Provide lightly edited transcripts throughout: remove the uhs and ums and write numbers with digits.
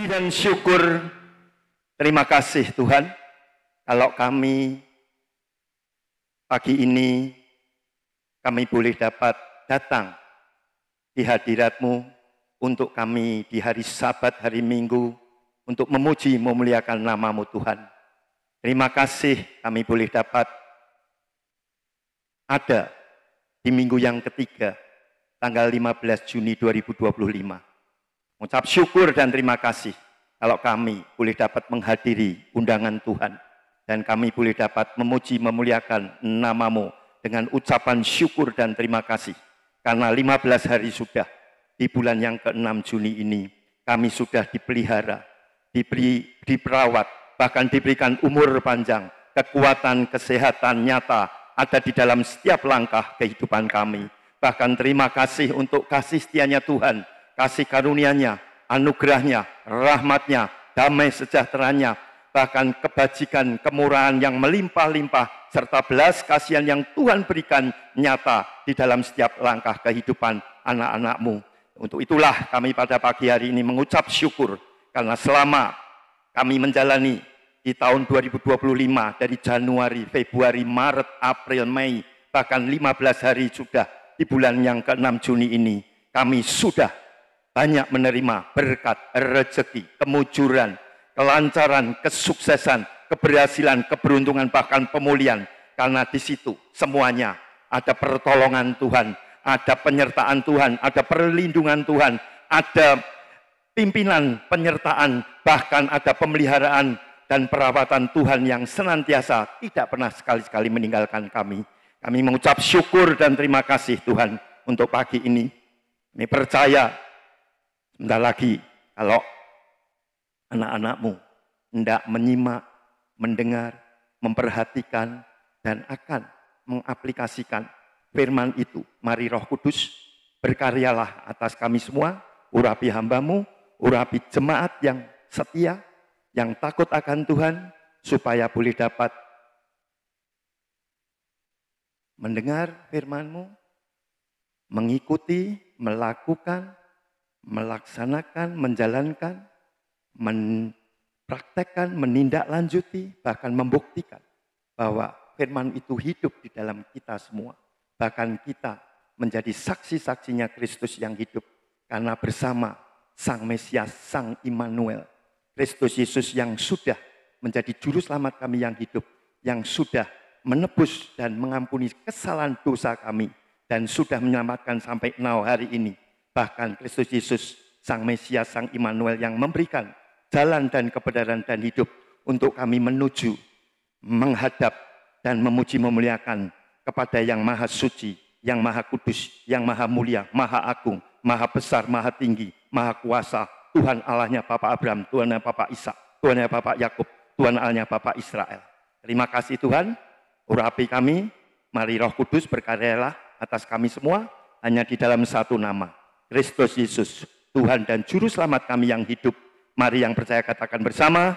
Puji dan syukur, terima kasih Tuhan, kalau kami pagi ini, kami boleh dapat datang di hadirat-Mu untuk kami di hari Sabat, hari Minggu, untuk memuji, memuliakan nama-Mu Tuhan. Terima kasih kami boleh dapat ada di minggu yang ketiga, tanggal 15 Juni 2025. Mengucap syukur dan terima kasih kalau kami boleh dapat menghadiri undangan Tuhan. Dan kami boleh dapat memuji, memuliakan nama-Mu dengan ucapan syukur dan terima kasih. Karena 15 hari sudah di bulan yang ke-6 Juni ini, kami sudah dipelihara, diperawat, bahkan diberikan umur panjang, kekuatan, kesehatan nyata ada di dalam setiap langkah kehidupan kami. Bahkan terima kasih untuk kasih setianya Tuhan, kasih karunia-Nya, anugerah-Nya, rahmat-Nya, damai sejahteranya, bahkan kebajikan, kemurahan yang melimpah-limpah, serta belas kasihan yang Tuhan berikan nyata di dalam setiap langkah kehidupan anak-anak-Mu. Untuk itulah kami pada pagi hari ini mengucap syukur, karena selama kami menjalani di tahun 2025, dari Januari, Februari, Maret, April, Mei, bahkan 15 hari sudah di bulan yang ke-6 Juni ini, kami sudah banyak menerima berkat, rezeki, kemujuran, kelancaran, kesuksesan, keberhasilan, keberuntungan, bahkan pemulihan. Karena di situ semuanya ada pertolongan Tuhan, ada penyertaan Tuhan, ada perlindungan Tuhan, ada pimpinan, penyertaan, bahkan ada pemeliharaan dan perawatan Tuhan yang senantiasa tidak pernah sekali-sekali meninggalkan kami. Kami mengucap syukur dan terima kasih Tuhan untuk pagi ini. Kami percaya sebentar lagi kalau anak-anak-Mu hendak menyimak, mendengar, memperhatikan, dan akan mengaplikasikan firman itu. Mari Roh Kudus berkaryalah atas kami semua, urapi hamba-Mu, urapi jemaat yang setia, yang takut akan Tuhan, supaya boleh dapat mendengar firman-Mu, mengikuti, melakukan, melaksanakan, menjalankan, mempraktekkan, menindaklanjuti, bahkan membuktikan bahwa firman itu hidup di dalam kita semua. Bahkan kita menjadi saksi-saksinya Kristus yang hidup, karena bersama Sang Mesias, Sang Immanuel, Kristus Yesus yang sudah menjadi juru selamat kami yang hidup, yang sudah menebus dan mengampuni kesalahan dosa kami, dan sudah menyelamatkan sampai now hari ini. Bahkan Kristus Yesus, Sang Mesias, Sang Immanuel yang memberikan jalan dan kebenaran dan hidup untuk kami menuju, menghadap, dan memuji memuliakan kepada yang maha suci, yang maha kudus, yang maha mulia, maha agung, maha besar, maha tinggi, maha kuasa, Tuhan Allahnya Bapak Abraham, Tuhannya Bapak Ishak, Tuhannya Bapak Yakub, Tuhan Allahnya Bapak Israel. Terima kasih Tuhan, urapi kami, mari Roh Kudus berkaryalah atas kami semua, hanya di dalam satu nama, Kristus Yesus, Tuhan dan Juru Selamat kami yang hidup. Mari yang percaya katakan bersama,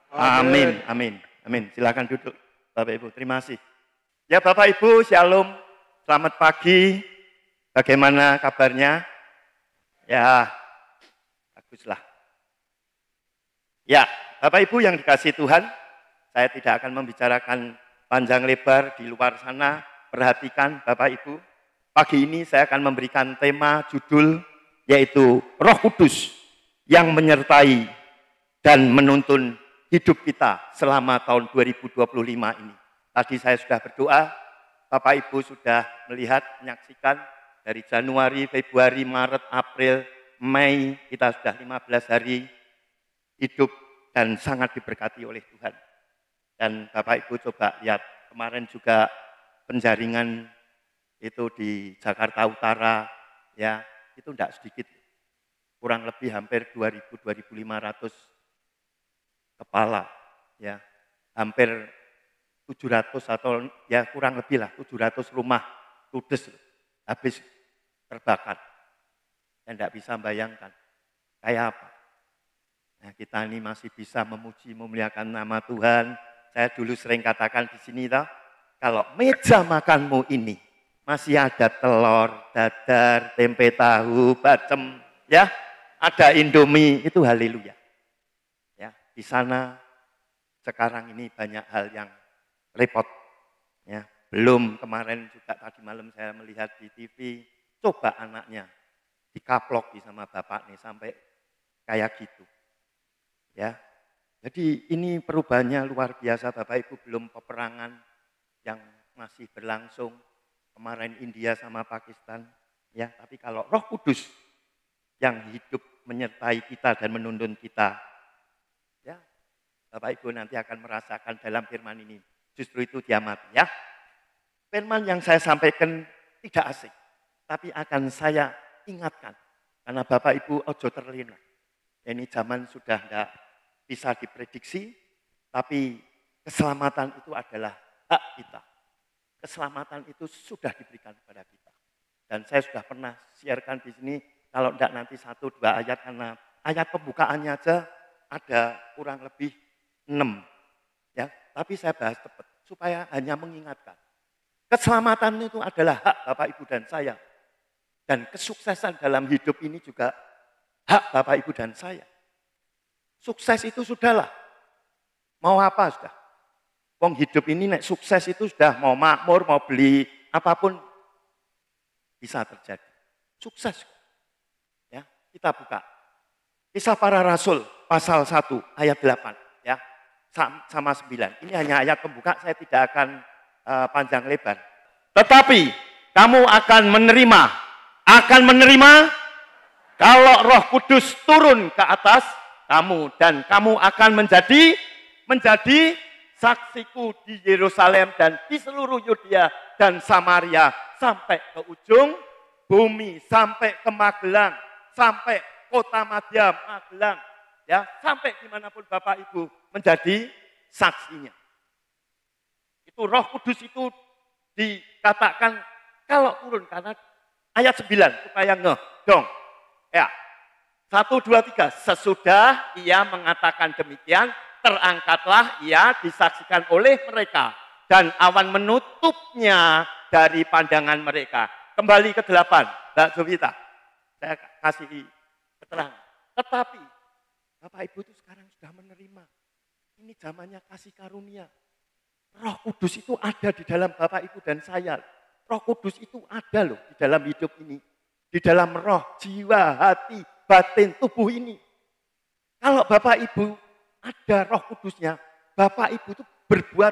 amin, amin, amin. Silakan duduk Bapak Ibu, terima kasih. Ya Bapak Ibu, shalom, selamat pagi, bagaimana kabarnya? Ya, baguslah. Ya, Bapak Ibu yang dikasihi Tuhan, saya tidak akan membicarakan panjang lebar di luar sana. Perhatikan Bapak Ibu, pagi ini saya akan memberikan tema judul yaitu Roh Kudus yang menyertai dan menuntun hidup kita selama tahun 2025 ini. Tadi saya sudah berdoa, Bapak Ibu sudah melihat, menyaksikan dari Januari, Februari, Maret, April, Mei, kita sudah 15 hari hidup dan sangat diberkati oleh Tuhan. Dan Bapak Ibu coba lihat, kemarin juga penjaringan itu di Jakarta Utara, ya itu tidak sedikit, kurang lebih hampir 2.000-2.500 kepala, ya hampir 700 atau ya kurang lebih lah 700 rumah ludes habis terbakar. Dan tidak bisa bayangkan kayak apa. Nah, kita ini masih bisa memuji, memuliakan nama Tuhan. Saya dulu sering katakan di sini toh, kalau meja makanmu ini masih ada telur, dadar, tempe tahu, bacem, ya, ada Indomie, itu haleluya. di sana sekarang ini banyak hal yang repot. Ya, belum kemarin juga tadi malam saya melihat di TV, coba anaknya dikaploki sama bapak nih sampai kayak gitu. Ya, jadi ini perubahannya luar biasa Bapak Ibu, belum peperangan yang masih berlangsung kemarin India sama Pakistan. Ya, tapi kalau Roh Kudus yang hidup menyertai kita dan menuntun kita, ya Bapak Ibu nanti akan merasakan dalam firman ini. Justru itu dia mati ya. Firman yang saya sampaikan tidak asing, tapi akan saya ingatkan. Karena Bapak Ibu ojo terlena. Ini zaman sudah tidak bisa diprediksi, tapi keselamatan itu adalah hak kita. Keselamatan itu sudah diberikan kepada kita. Dan saya sudah pernah siarkan di sini, kalau tidak nanti 1-2 ayat, karena ayat pembukaannya aja ada kurang lebih 6. Ya, tapi saya bahas cepat, supaya hanya mengingatkan. Keselamatan itu adalah hak Bapak Ibu dan saya. Dan kesuksesan dalam hidup ini juga hak Bapak Ibu dan saya. Sukses itu sudahlah. Mau apa sudah. Wong hidup ini nek sukses itu sudah mau makmur, mau beli apapun bisa terjadi. Sukses. Ya, kita buka. Kisah Para Rasul pasal 1 ayat 8 ya. Sama 9. Ini hanya ayat pembuka, saya tidak akan panjang lebar. Tetapi kamu akan menerima kalau Roh Kudus turun ke atas kamu, dan kamu akan menjadi saksiku di Yerusalem dan di seluruh Yudea dan Samaria sampai ke ujung bumi, sampai ke Magelang, sampai kota Madya, Magelang, ya, sampai dimanapun Bapak Ibu menjadi saksinya. Itu Roh Kudus itu dikatakan kalau turun, karena ayat 9 supaya dong. Ya. 1, 2, 3. Sesudah ia mengatakan demikian, terangkatlah ia disaksikan oleh mereka. Dan awan menutupnya dari pandangan mereka. Kembali ke 8, Mbak Jovita. Saya kasih keterangan. Tetapi, Bapak Ibu itu sekarang sudah menerima. Ini zamannya kasih karunia. Roh Kudus itu ada di dalam Bapak Ibu dan saya. Roh Kudus itu ada loh di dalam hidup ini. Di dalam roh, jiwa, hati, batin, tubuh ini. Kalau Bapak Ibu ada Roh Kudusnya, Bapak Ibu itu berbuat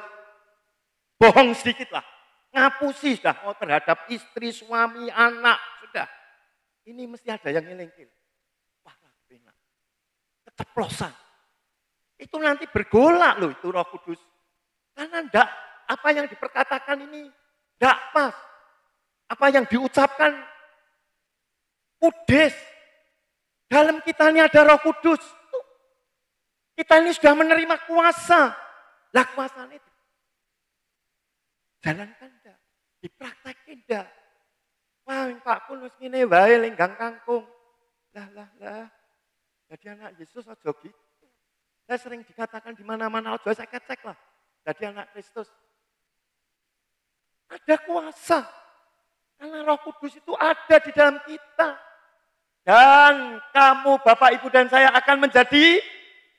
bohong sedikit lah. Ngapusi sudah, mau terhadap istri, suami, anak, sudah. Ini mesti ada yang ngelengkil. Wah, enak. Keceplosan. Itu nanti bergolak loh itu Roh Kudus. Karena enggak, apa yang diperkatakan ini enggak pas. Apa yang diucapkan kudes. Dalam kita ini ada Roh Kudus. Kita ini sudah menerima kuasa. Lah kuasa itu jalankan enggak? Dipraktekin enggak? Wah, Pak Kun wis ngene wae lenggang kangkung. Lah. Jadi anak Yesus aja gitu. Saya sering dikatakan di mana-mana aja saya cek lah. Jadi anak Kristus. Ada kuasa. Karena Roh Kudus itu ada di dalam kita. Dan kamu Bapak Ibu dan saya akan menjadi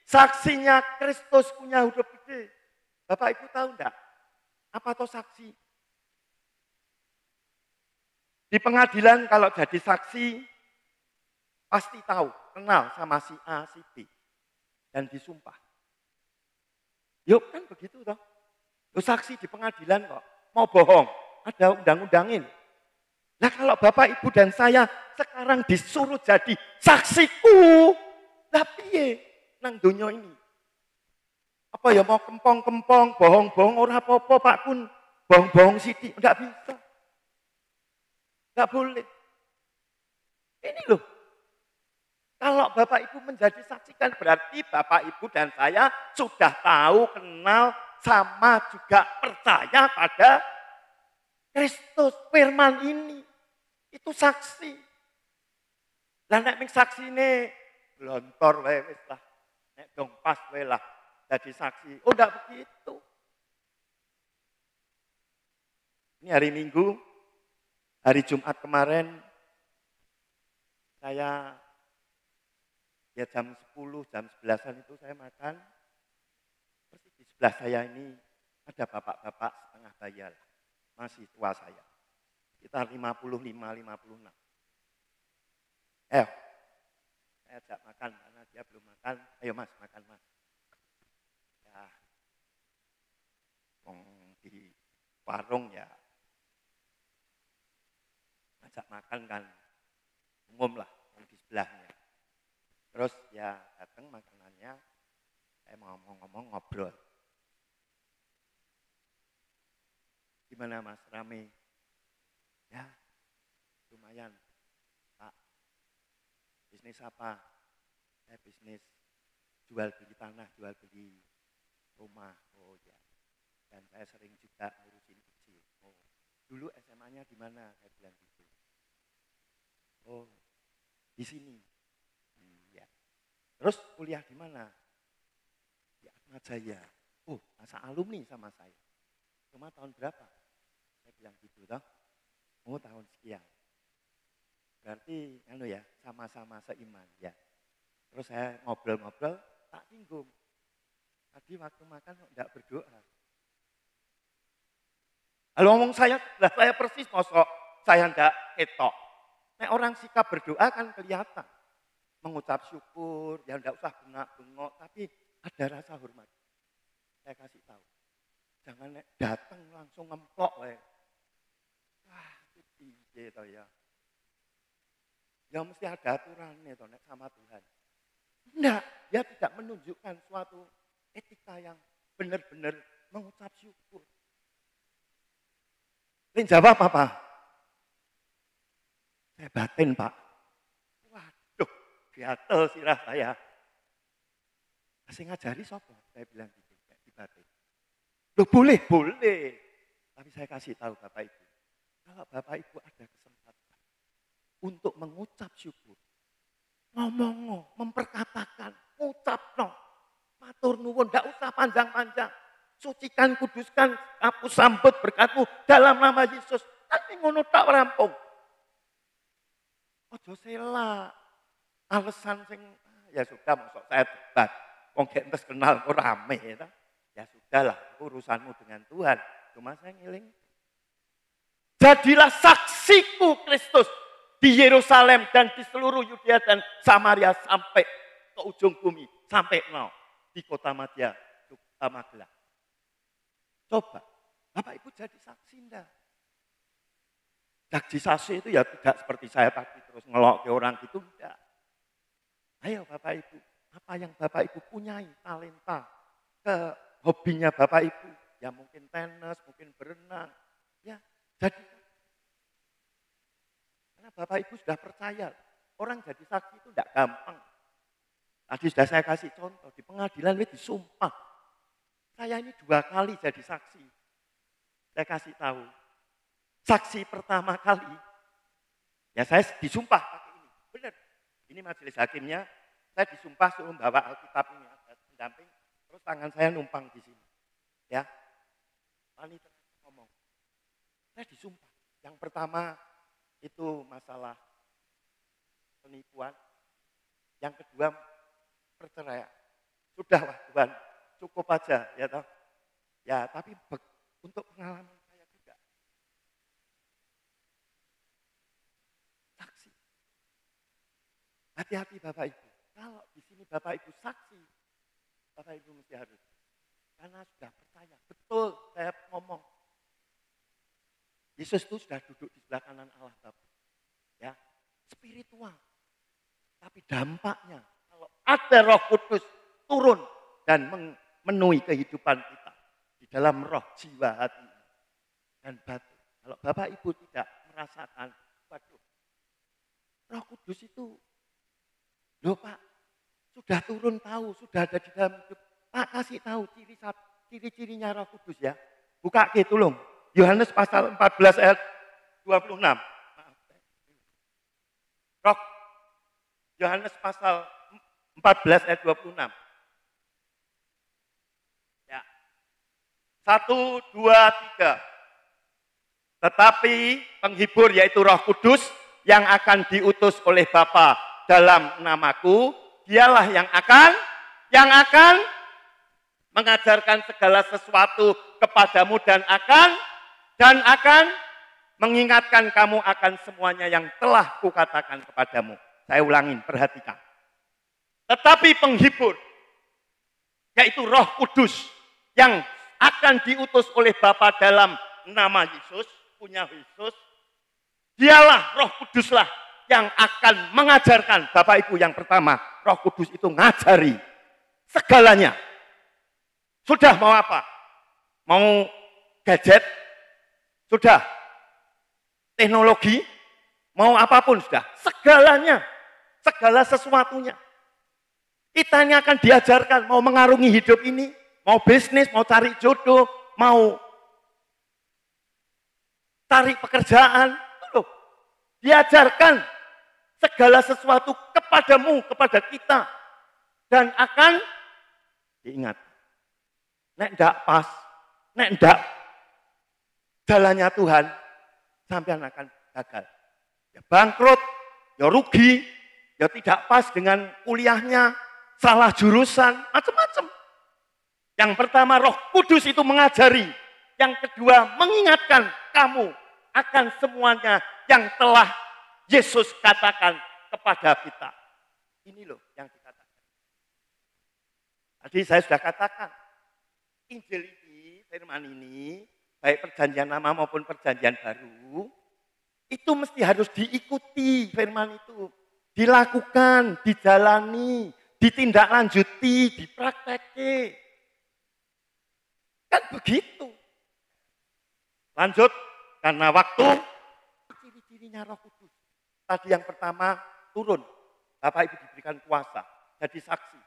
saksinya Kristus punya hidup gede. Bapak Ibu tahu enggak? Apa itu saksi? Di pengadilan kalau jadi saksi, pasti tahu, kenal sama si A, si B. Dan disumpah. Yuk kan begitu toh. Lu saksi di pengadilan kok, mau bohong, ada undang-undangin. Nah kalau Bapak Ibu dan saya sekarang disuruh jadi saksiku, lah piye nang donya ini? Apa ya mau kempong-kempong, bohong-bohong, ora apa-apa Pak Kun, bohong-bohong sithik, enggak bisa. Enggak boleh. Ini loh. Kalau Bapak Ibu menjadi saksi kan berarti Bapak Ibu dan saya sudah tahu, kenal, sama juga percaya pada Kristus, firman ini. Itu saksi. Lah nek ming saksine lontor wae wis lah. Nek dong pas wae lah jadi saksi. Oh enggak begitu. Ini hari Minggu, hari Jumat kemarin saya ya jam 10, jam 11-an itu saya makan. sebelah saya ini ada bapak-bapak setengah bayar, masih tua saya. Sekitar 55-56. Ayo, saya ajak makan karena dia belum makan. Ayo mas, makan mas. Ya, di warung ya, ajak makan kan umum lah, yang di sebelahnya. Terus ya datang makanannya, saya mau ngomong-ngomong ngobrol. Gimana mas, rame? Ya, lumayan. Pak, bisnis apa? Saya bisnis jual beli tanah, jual beli rumah. Oh ya. Dan saya sering juga ngurusin kecil. Oh, dulu SMA-nya di mana? Saya bilang gitu. Oh, di sini. Iya. Terus kuliah di mana? Di Atmajaya. Oh, masa alumni sama saya. Cuma tahun berapa? Saya bilang gitu toh. Oh, tahun sekian. Berarti ya, sama-sama seiman ya. Terus saya ngobrol-ngobrol, tak singgung. Tadi waktu makan kok enggak berdoa. Lalu ngomong saya persis mosok saya enggak ketok. Nah, orang sikap berdoa kan kelihatan. Mengucap syukur, ya enggak usah bengak-bengok, tapi ada rasa hormat. Saya kasih tahu. Jangan datang langsung ngemplok. Wah, itu piye toh ya. Ya mesti ada aturannya toh sama Tuhan. Enggak, dia tidak menunjukkan suatu etika yang benar-benar mengucap syukur. Ini jawab apa? Saya batin Pak. Waduh, gatel sirah saya. Masih ngajari sopo? Saya bilang gitu, di batin. Loh boleh. Tapi saya kasih tahu Bapak Ibu. Kalau Bapak Ibu ada kesempatan untuk mengucap syukur. Ngomong, memperkatakan, ucap no. Matur nuwun, enggak usah panjang-panjang. Sucikan, kuduskan, hapus sambut berkatmu dalam nama Yesus. Tapi ngono tak rampung. Ojo sela. Alasan sing ya sudah masuk saya debat. Wong gek entes kenal kok rame ya. Ya sudahlah, urusanmu dengan Tuhan. Cuma saya ngiling. Jadilah saksiku Kristus di Yerusalem dan di seluruh Yudea dan Samaria sampai ke ujung bumi, sampai di kota Madya, Magelang. Coba, Bapak Ibu jadi saksi enggak? Saksi saksi itu ya tidak seperti saya tadi terus ngelok ke orang gitu, enggak. Ayo Bapak Ibu, apa yang Bapak Ibu punyai, talenta, ke hobinya Bapak Ibu, ya mungkin tenis, mungkin berenang, ya jadi. Karena Bapak Ibu sudah percaya, orang jadi saksi itu enggak gampang. Tadi sudah saya kasih contoh, di pengadilan itu disumpah. Saya ini 2 kali jadi saksi. Saya kasih tahu. Saksi pertama kali, ya saya disumpah pakai ini. Benar. Ini majelis hakimnya, saya disumpah suruh bawa Alkitab ini. Ada pendamping, terus tangan saya numpang di sini. Ya, wanita ngomong. Saya disumpah. Yang pertama itu masalah penipuan. Yang kedua perceraian. Sudahlah Tuhan. Cukup aja, ya toh. Ya, tapi untuk pengalaman saya juga. Saksi. Hati-hati Bapak Ibu. Kalau di sini Bapak Ibu saksi, Bapak Ibu mesti harus. Karena sudah percaya. Betul, saya ngomong. Yesus itu sudah duduk di sebelah kanan Allah Bapa. Ya, spiritual. Tapi dampaknya, kalau ada Roh Kudus turun dan memenuhi kehidupan kita di dalam roh, jiwa, hati, dan batin. Kalau Bapak Ibu tidak merasakan, waduh, Roh Kudus itu, loh Pak, sudah turun tahu, sudah ada di dalam hidup. Pak kasih tahu ciri-cirinya Roh Kudus ya. Buka ke tolong. Yohanes pasal 14 ayat 26. Roh Yohanes pasal 14 ayat 26. 1, 2, 3. Tetapi penghibur yaitu Roh Kudus yang akan diutus oleh Bapa dalam namaku, dialah yang akan mengajarkan segala sesuatu kepadamu dan akan mengingatkan kamu akan semuanya yang telah kukatakan kepadamu. Saya ulangin, perhatikan. Tetapi penghibur, yaitu Roh Kudus yang akan diutus oleh Bapa dalam nama Yesus, punya Yesus, dialah Roh Kuduslah yang akan mengajarkan. Bapak Ibu, yang pertama, Roh Kudus itu ngajari segalanya. Sudah mau apa? Mau gadget? Sudah. Teknologi? Mau apapun sudah. Segalanya. Segala sesuatunya. Kita ini akan diajarkan mau mengarungi hidup ini, mau bisnis, mau cari jodoh, mau cari pekerjaan. Loh, diajarkan segala sesuatu kepadamu, kepada kita. Dan akan diingat. Nek ndak pas, nek ndak jalannya Tuhan, sampean akan gagal. Ya bangkrut, ya rugi, ya tidak pas dengan kuliahnya, salah jurusan, macam-macam. Yang pertama, Roh Kudus itu mengajari. Yang kedua, mengingatkan kamu akan semuanya yang telah Yesus katakan kepada kita. Ini loh yang dikatakan. Tadi saya sudah katakan, Injil ini, firman ini, baik perjanjian lama maupun perjanjian baru, itu mesti harus diikuti firman itu. Dilakukan, dijalani, ditindaklanjuti, dipraktekkan. Kan begitu. Lanjut, karena waktu, ciri-cirinya Roh Kudus. Tadi yang pertama, turun. Bapak Ibu diberikan kuasa, jadi saksi.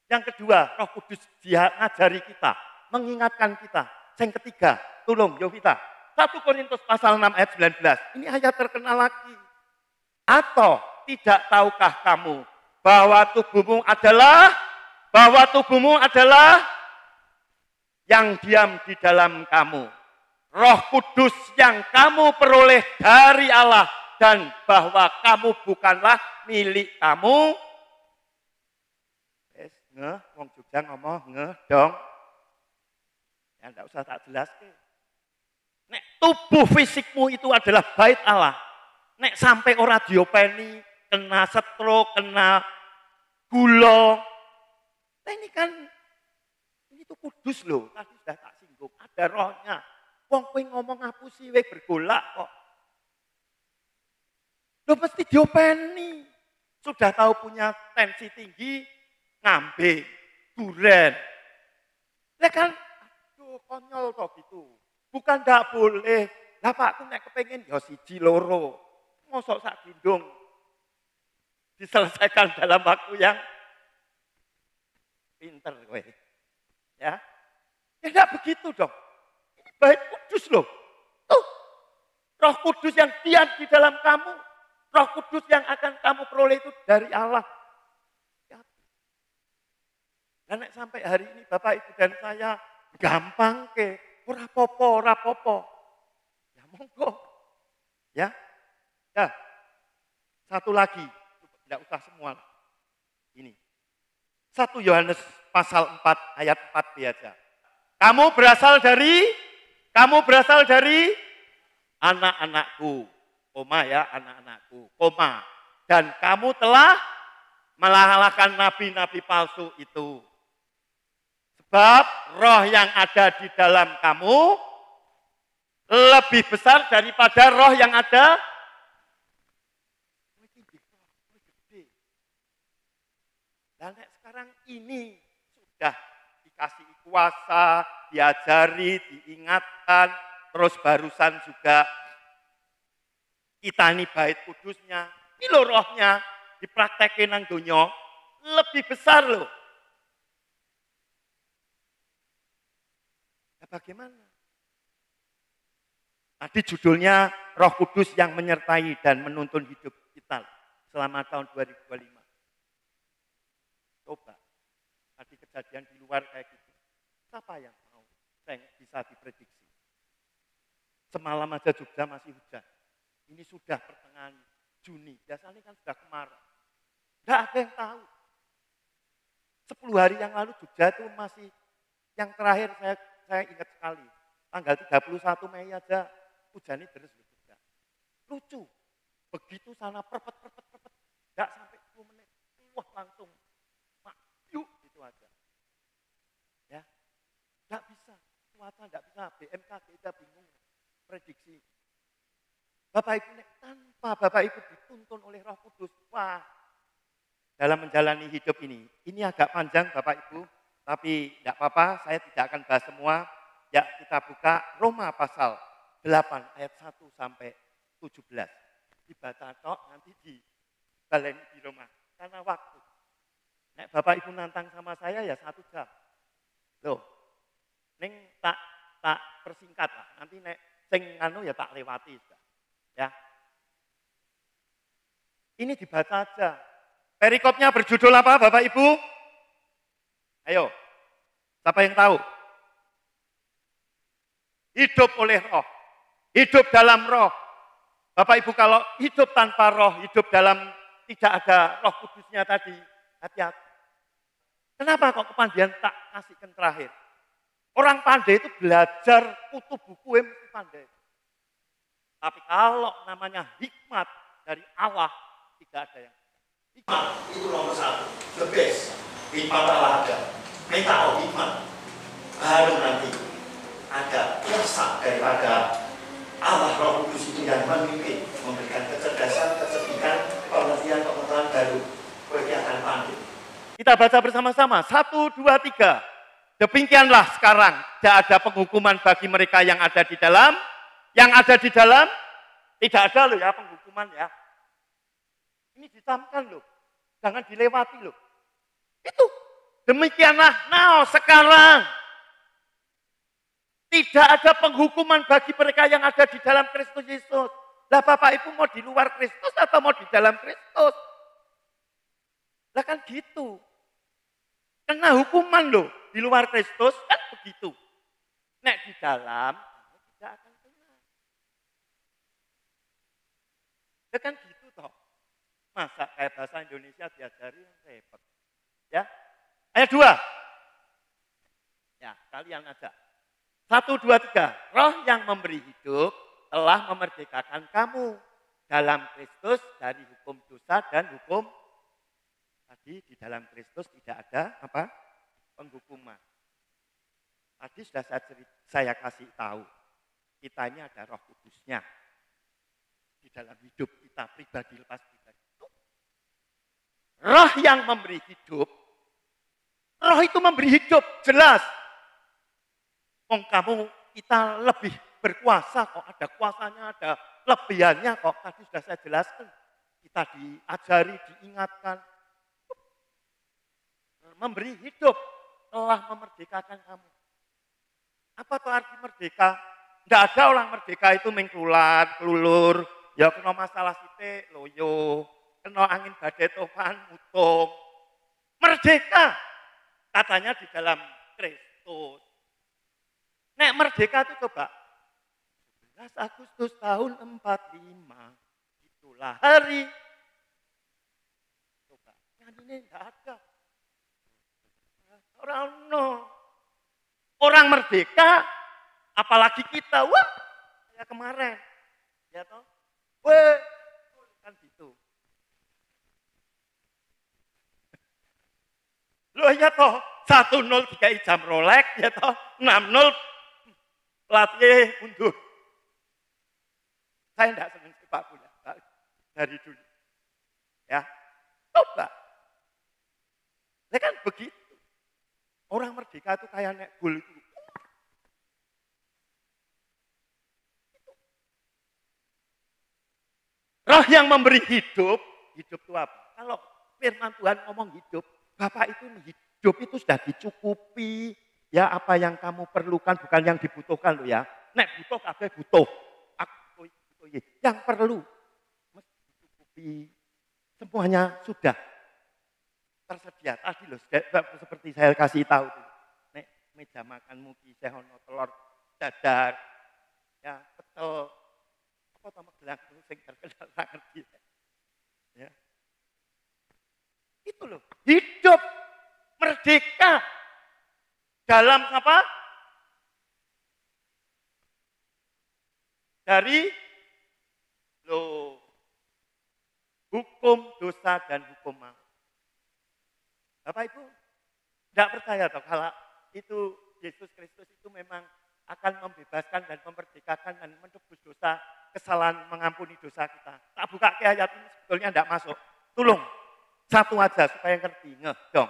Yang kedua, Roh Kudus dia ngajari kita, mengingatkan kita. Yang ketiga, tolong Yovita, 1 Korintus pasal 6 ayat 19. Ini ayat terkenal lagi. Atau tidak tahukah kamu bahwa tubuhmu adalah yang diam di dalam kamu. Roh Kudus yang kamu peroleh dari Allah dan bahwa kamu bukanlah milik kamu. Ngeh, wong Jogja ngomong ngeh dong. Ya enggak usah tak jelaskan. Nek tubuh fisikmu itu adalah bait Allah. Nek sampai ora diopeni, kena stroke, kena gula. Nah ini kan, ini tuh kudus loh. Tadi sudah tak singgung, ada rohnya. Wong kowe ngomong ngapusi we bergolak kok. Loh mesti diopeni. Sudah tahu punya tensi tinggi, ngambil, duren. Lah kan, aduh konyol kok gitu. Bukan enggak boleh. Lah Pak, aku nek kepengin ya siji loro. Mosok sak gendong. Diselesaikan dalam waktu yang pinter kowe. Ya. Ya enggak begitu dong. Ini baik kudus loh. Tuh. Roh Kudus yang diam di dalam kamu. Roh Kudus yang akan kamu peroleh itu dari Allah. Dan sampai hari ini Bapak Ibu dan saya gampang ke ora popo. Ya monggo. Ya. Ya. Satu lagi, tidak usah semua. Ini. 1 Yohanes pasal 4 ayat 4b aja. Kamu berasal dari anak-anakku. Koma ya, anak-anakku. Koma. Dan kamu telah mengalahkan nabi-nabi palsu itu. Sebab roh yang ada di dalam kamu lebih besar daripada roh yang ada. Dan sekarang ini sudah dikasih kuasa, diajari, diingatkan, terus barusan juga kita ini bait kudusnya, ini loh rohnya dipraktekin nang donya lebih besar loh. Bagaimana? Tadi judulnya Roh Kudus yang menyertai dan menuntun hidup kita selama tahun 2025. Coba, tadi kejadian di luar kayak gitu. Siapa yang mau bisa diprediksi? Semalam aja Jogja masih hujan. Ini sudah pertengahan Juni, biasanya kan sudah kemarau. Tidak ada yang tahu. 10 hari yang lalu Jogja itu masih Yang terakhir saya ingat sekali, tanggal 31 Mei aja hujannya deres juga. Lucu, begitu sana perpet, enggak sampai 10 menit, wah langsung, yuk gitu aja. Ya, enggak bisa, cuaca enggak bisa, BMKG kita bingung prediksi. Bapak Ibu, tanpa Bapak Ibu dituntun oleh Roh Kudus, wah, dalam menjalani hidup ini agak panjang Bapak Ibu, tapi tidak apa-apa, saya tidak akan bahas semua. Ya, kita buka Roma pasal 8 ayat 1 sampai 17. Dibaca tok nanti di baleni di Roma karena waktu. Nek Bapak Ibu nantang sama saya ya 1 jam. Loh. Ning tak persingkat lah. Nanti nek sing anu ya tak lewati sudah. Ya. Ini dibaca aja. Perikopnya berjudul apa Bapak Ibu? Ayo. Siapa yang tahu? Hidup oleh roh. Hidup dalam roh. Bapak Ibu kalau hidup tanpa roh, hidup dalam tidak ada Roh Kudusnya tadi, hati-hati. Kenapa kok kepandian tak kasihkan terakhir? Orang pandai itu belajar kutu buku yang mesti pandai. Tapi kalau namanya hikmat dari Allah, tidak ada yang hikmat itu nomor 1, the best. Hikmat Allah ada. Kita tahu hikmat. Baru nanti ada kuasa daripada Allah Roh Kudus itu yang memimpin, memberikan kecerdasan, kecerdikan, pengertian, pengetahuan baru, kegiatan pandai. Kita baca bersama-sama, 1, 2, 3. Demikianlah sekarang, tidak ada penghukuman bagi mereka yang ada di dalam, tidak ada loh ya penghukuman ya. Ini ditamkan loh, jangan dilewati loh. Itu, demikianlah sekarang. Tidak ada penghukuman bagi mereka yang ada di dalam Kristus Yesus. Lah Bapak Ibu mau di luar Kristus atau mau di dalam Kristus? Lah kan gitu. Kena hukuman loh. Di luar Kristus kan begitu. Nek di dalam, tidak akan kena. Ya kan gitu toh. Masa kayak bahasa Indonesia diajari yang repot. Ya. Ayat 2. Ya, kalian aja. 1, 2, 3. Roh yang memberi hidup telah memerdekakan kamu dalam Kristus dari hukum dosa dan hukum. Tadi di dalam Kristus tidak ada apa? Penghukuman. Tadi sudah saya kasih tahu. Kita ini ada Roh Kudusnya. Di dalam hidup kita pribadi lepas pribadi. Roh yang memberi hidup. Roh itu memberi hidup, jelas. Kamu kita lebih berkuasa kok, ada kuasanya, ada lebihannya kok. Tadi sudah saya jelaskan. Kita diajari, diingatkan. Memberi hidup telah memerdekakan kamu. Apa tuh arti merdeka? Tidak ada orang merdeka itu mengkelulat, kelulur, ya kena masalah sithik, loyo, kena angin badai topan, mutung. Merdeka katanya di dalam Kristus. Nek merdeka itu coba 11 Agustus tahun 45 itulah hari. Coba nyanyinya enggak ada. Orang merdeka apalagi kita, wah ya kemarin. Ya toh? Weh, kan gitu. Loh ya toh, 1-0 dikai jam Rolex ya toh, 6-0 pelatih mundur. Saya tidak senang sepak bola dari dulu. Ya, coba. Ya kan begitu. Orang merdeka itu kayak nek gol itu. Roh yang memberi hidup itu apa? Kalau firman Tuhan ngomong hidup, Bapak itu hidup itu sudah dicukupi. Ya apa yang kamu perlukan bukan yang dibutuhkan loh ya. Nek butuh kabeh butuh. Aku butuh. Yang perlu mesti dicukupi. Semuanya sudah tersedia. Tadi loh seperti saya kasih tahu tuh. Nek meja makanmu ki ono telur dadar. Ya, betul. Apa sama gelang sing terkenal ngerti. Ya. Itu loh, hidup merdeka. dalam apa? Dari hukum dosa dan hukum maut. Bapak Ibu, tidak percaya toh kalau itu Yesus Kristus itu memang akan membebaskan dan memerdekakan dan menebus dosa, kesalahan, mengampuni dosa kita. Tak buka ke ayat ini sebetulnya tidak masuk. Tolong, satu aja supaya ngerti, ngeh dong.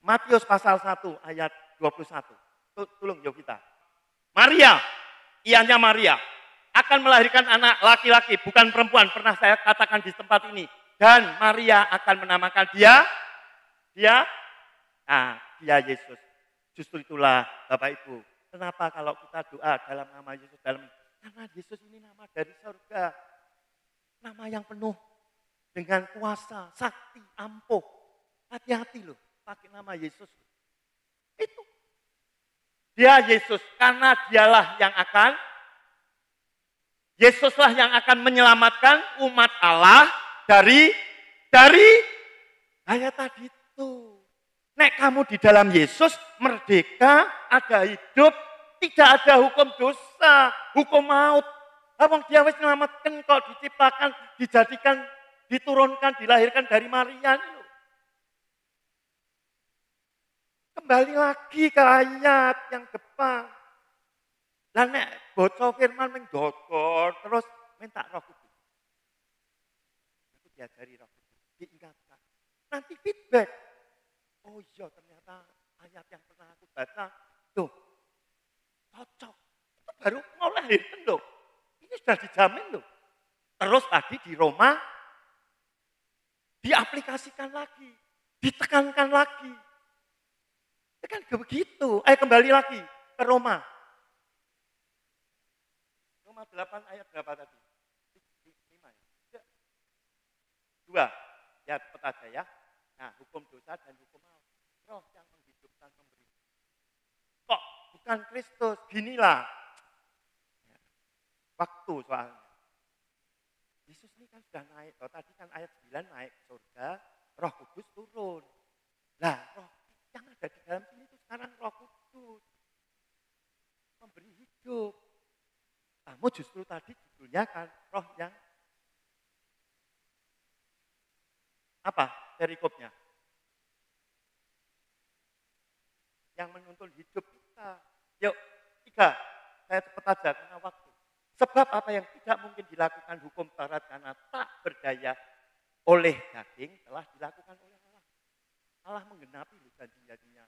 Matius pasal 1 ayat 21. Tolong yuk kita. Maria, ianya Maria, akan melahirkan anak laki-laki, bukan perempuan. Pernah saya katakan di tempat ini. Dan Maria akan menamakan dia Yesus. Justru itulah Bapak Ibu. Kenapa kalau kita doa dalam nama Yesus, karena Yesus ini nama dari surga. Nama yang penuh dengan kuasa, sakti, ampuh. Hati-hati loh, pakai nama Yesus. Itu. Dia Yesus, karena Yesuslah yang akan menyelamatkan umat Allah dari ayat tadi itu. Nek kamu di dalam Yesus merdeka, ada hidup, tidak ada hukum dosa, hukum maut. Abang dia wis nyelamatkan kok diciptakan, dijadikan, diturunkan, dilahirkan dari Maria. Kembali lagi ke ayat yang depan. Lah nek bocah firman mengdodor terus minta Roh Kudus. Itu diajari Roh Kudus, diingatkan. Nanti feedback. Oh iya ternyata ayat yang pernah aku baca, tuh cocok. Itu baru mau lahirkan loh. Ini sudah dijamin loh. Terus tadi di Roma diaplikasikan lagi, ditekankan lagi. Itu kan begitu. Kembali lagi ke Roma. Roma 8 ayat berapa tadi? 5 ya? 2. Ya cepat aja ya. Nah, hukum dosa dan hukum maut. Roh yang menghidupkan memberi. Kok bukan Kristus? Ginilah. Waktu soalnya. Yesus ini kan sudah naik. Tadi kan ayat 9 naik ke surga. Roh Kudus turun. Lah, roh yang ada di dalam sini itu sekarang Roh Kudus. Memberi hidup. Kamu justru tadi judulnya kan roh yang apa? Perikopnya. Yang menuntun hidup kita. Yuk, 3. Saya cepat aja karena waktu. Sebab apa yang tidak mungkin dilakukan hukum Taurat karena tak berdaya oleh daging telah dilakukan oleh Allah. Allah menggenapi janji-janjinya.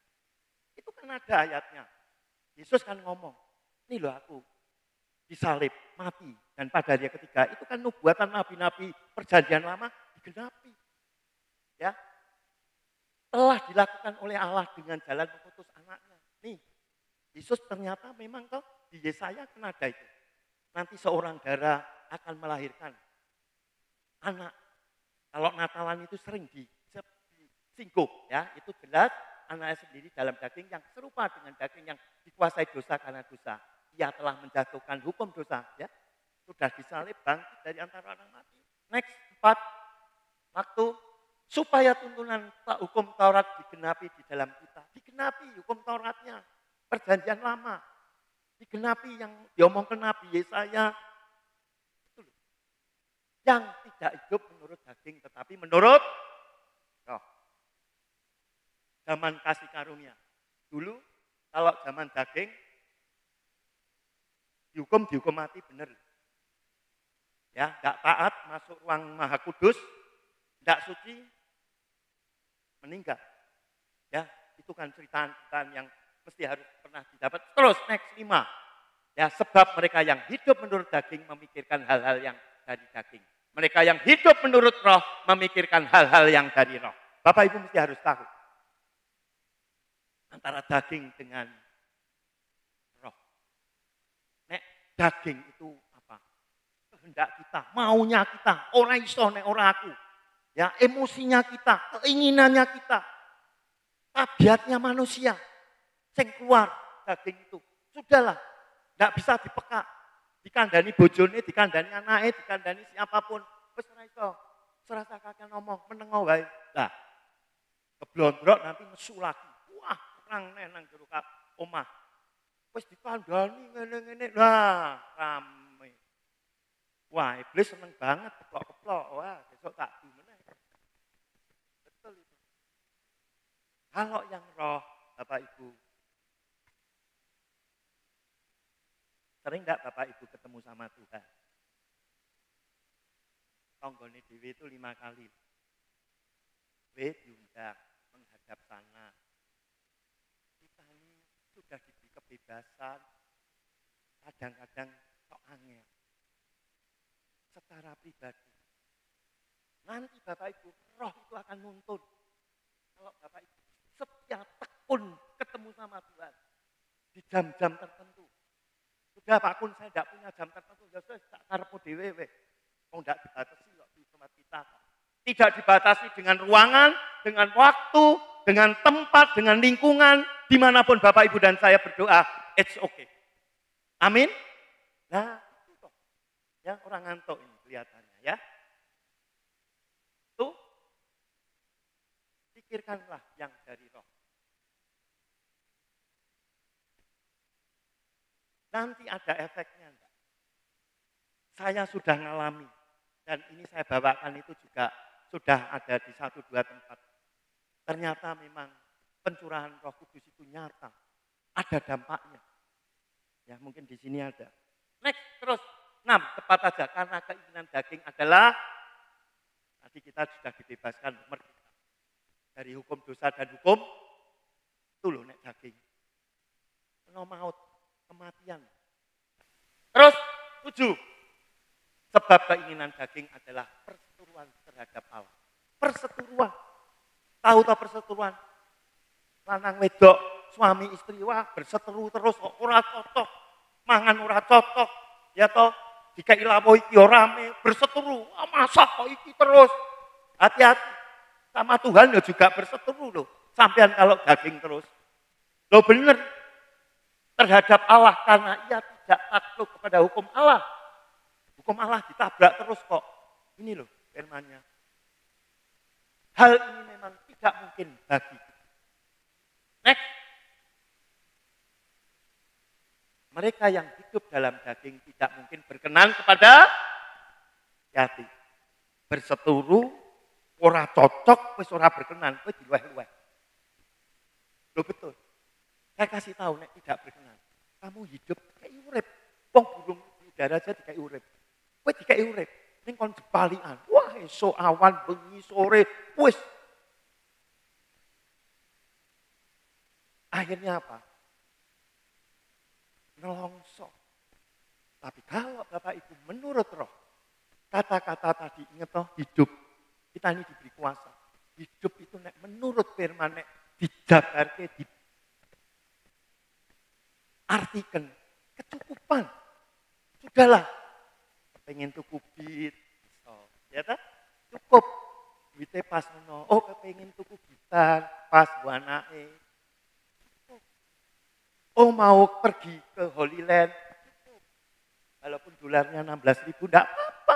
Itu kan ada ayatnya. Yesus kan ngomong, ini loh aku disalib, mati. Dan pada hari ketiga itu kan nubuatan nabi-nabi perjanjian lama digenapi. Ya, telah dilakukan oleh Allah dengan jalan mengutus anaknya. Nih, Yesus ternyata memang toh di Yesaya kan ada itu. Nanti seorang darah akan melahirkan anak. Kalau Natalan itu sering disinggung, ya itu jelas anaknya sendiri dalam daging yang serupa dengan daging yang dikuasai dosa karena dosa. Ia telah menjatuhkan hukum dosa, ya sudah disalib bangkit dari antara orang mati. Next 4 waktu. Supaya tuntunan hukum Taurat digenapi di dalam kita. Digenapi hukum Tauratnya. Perjanjian lama. Digenapi yang diomongkan Nabi Yesaya. Yang tidak hidup menurut daging tetapi menurut roh. Zaman kasih karunia. Dulu kalau zaman daging dihukum mati benar. Ya, enggak taat masuk ruang Maha Kudus, enggak suci, meninggal. Ya, itu kan cerita yang mesti harus pernah didapat. Terus next 5. Ya, sebab mereka yang hidup menurut daging memikirkan hal-hal yang dari daging. Mereka yang hidup menurut roh memikirkan hal-hal yang dari roh. Bapak Ibu mesti harus tahu. Antara daging dengan roh. Nek daging itu apa? Kehendak kita, maunya kita, orang iso nek ora aku. Ya, emosinya kita, keinginannya kita, tabiatnya manusia, yang keluar daging itu. Sudahlah, tidak bisa dipeka. Dikandani bojone, dikandani anaknya, dikandani siapapun. Wis ora iso. Serasa kakek ngomong, menengo wae. Lah, keblondrok nanti mesu lagi. Wah, perang nang jero omah. Wis dikandani ngene-ngene. Nah, rame. Wah, iblis seneng banget keplok-keplok. Wah, besok tak du meneh. Betul itu. Kalau yang roh, Bapak Ibu, sering enggak Bapak Ibu ketemu sama Tuhan? Tonggone dhewe itu 5 kali. Diundang menghadap sana. Kita ini sudah diberi kebebasan, kadang-kadang kok angel. Secara pribadi. Nanti Bapak Ibu, roh itu akan nuntun. Kalau Bapak Ibu setia tekun ketemu sama Tuhan di jam-jam tertentu. Sudah Pak Kun, saya tidak punya jam tertentu. Ya sudah, tak karepmu dhewe. Oh, tidak dibatasi waktu sama kita. Tidak dibatasi dengan ruangan, dengan waktu, dengan tempat, dengan lingkungan. Dimanapun Bapak Ibu dan saya berdoa, it's okay. Amin. Nah, itu toh. Ya, orang ngantuk ini kelihatannya ya. Tuh, pikirkanlah yang dari roh. Nanti ada efeknya enggak? Saya sudah ngalami. Dan ini saya bawakan itu juga sudah ada di 1-2 tempat. Ternyata memang pencurahan Roh Kudus itu nyata. Ada dampaknya. Ya mungkin di sini ada. Next, terus 6, tepat aja. Karena keinginan daging adalah, tadi kita sudah dibebaskan merdeka. Dari hukum dosa dan hukum, itu loh nek daging. No maut, kematian. Terus 7. Sebab keinginan daging adalah perseteruan terhadap Allah. Perseteruan. Tahu tak perseteruan? Lanang wedok, suami istri, wah berseteru terus, ora cocok. Mangan ora cocok. Ya toh, dikai lawo iki rame, berseteru. Ah, masak kok iki terus. Hati-hati. Sama Tuhan ya juga berseteru loh. Sampean kalau daging terus. Loh bener. Terhadap Allah karena ia tidak takluk kepada hukum Allah. Hukum Allah ditabrak terus kok. Ini loh firman-Nya. Hal ini memang tidak mungkin bagi kita. Next. Mereka yang hidup dalam daging tidak mungkin berkenan kepada hati. Berseteru, ora cocok, wis ora berkenan, kowe diluweh-luweh. Loh betul. Saya kasih tahu nek tidak berkenan. Kamu hidup kayak urip. Wong burung udara aja dikai urip. Kowe dikai urip, ning kon jebalikan. Wah, esuk awan bengi sore, wis. Akhirnya apa? Nelongso. Tapi kalau Bapak Ibu menurut roh, kata-kata tadi ingat toh hidup. Kita ini diberi kuasa. Hidup itu nek menurut firman nek dijabarke di artikan kecukupan. Sudahlah. Pengen tuku bit, ya tak? Cukup. Duitnya pas ngono. Oh, pengen tuku gitar, pas buat anake. Oh, mau pergi ke Holy Land. Walaupun dolarnya 16.000 enggak apa-apa.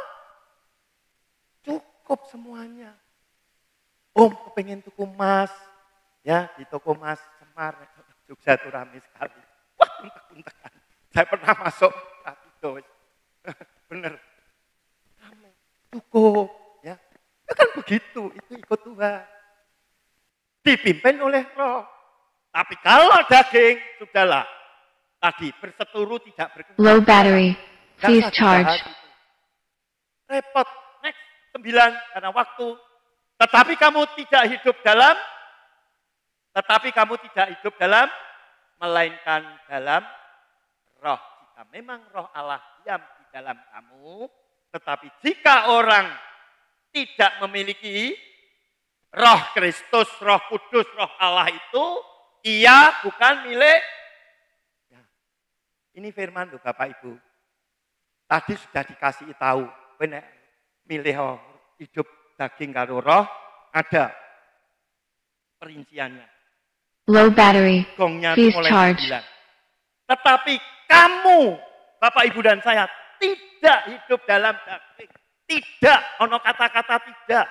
Cukup semuanya. Oh, pengen tuku emas. Ya, di toko emas Semar, Jogja itu ramai sekali. Wah, untek-untekan. Saya pernah masuk Rapido. Benar. Cukup. Ya. Itu kan begitu. Itu ikut Tuhan. Dipimpin oleh roh. Tapi kalau daging, sudahlah. Tadi berseteru tidak berkenan. Low battery. Please charge. Repot. Next. 9. Karena waktu. Tetapi kamu tidak hidup dalam. Melainkan dalam roh. Jika memang roh Allah diam di dalam kamu, tetapi jika orang tidak memiliki roh Kristus, roh kudus, roh Allah itu, ia bukan milik. Ya. Ini firman loh Bapak Ibu. Tadi sudah dikasih tahu, benar milih hidup daging karo roh, ada perinciannya. Low battery. Gongnya Please mulai charge. 9. Tetapi kamu, Bapak Ibu dan saya, tidak hidup dalam daging. Tidak, ono kata-kata tidak.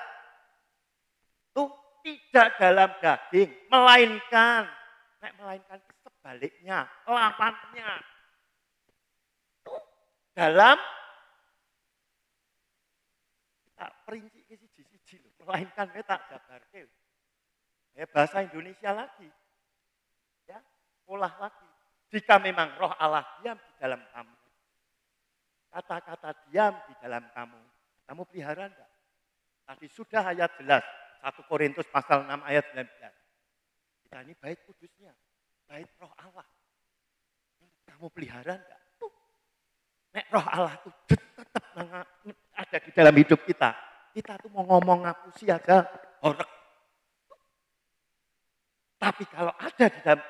Tuh, tidak dalam daging. Melainkan, melainkan sebaliknya, lawannya. Dalam tak perinci ke siji-siji lho, melainkan tak jabarke. Ya bahasa Indonesia lagi. Ya, olah lagi. Jika memang roh Allah diam di dalam kamu, kata-kata diam di dalam kamu pelihara enggak? Tadi sudah ayat jelas, 1 Korintus pasal 6 ayat 19. Kita ini bait kudusnya, bait roh Allah. Kamu pelihara enggak? Nek roh Allah itu tetap ada di dalam hidup kita. Kita tuh mau ngomong ngapusi aja, horek. Tapi kalau ada di dalam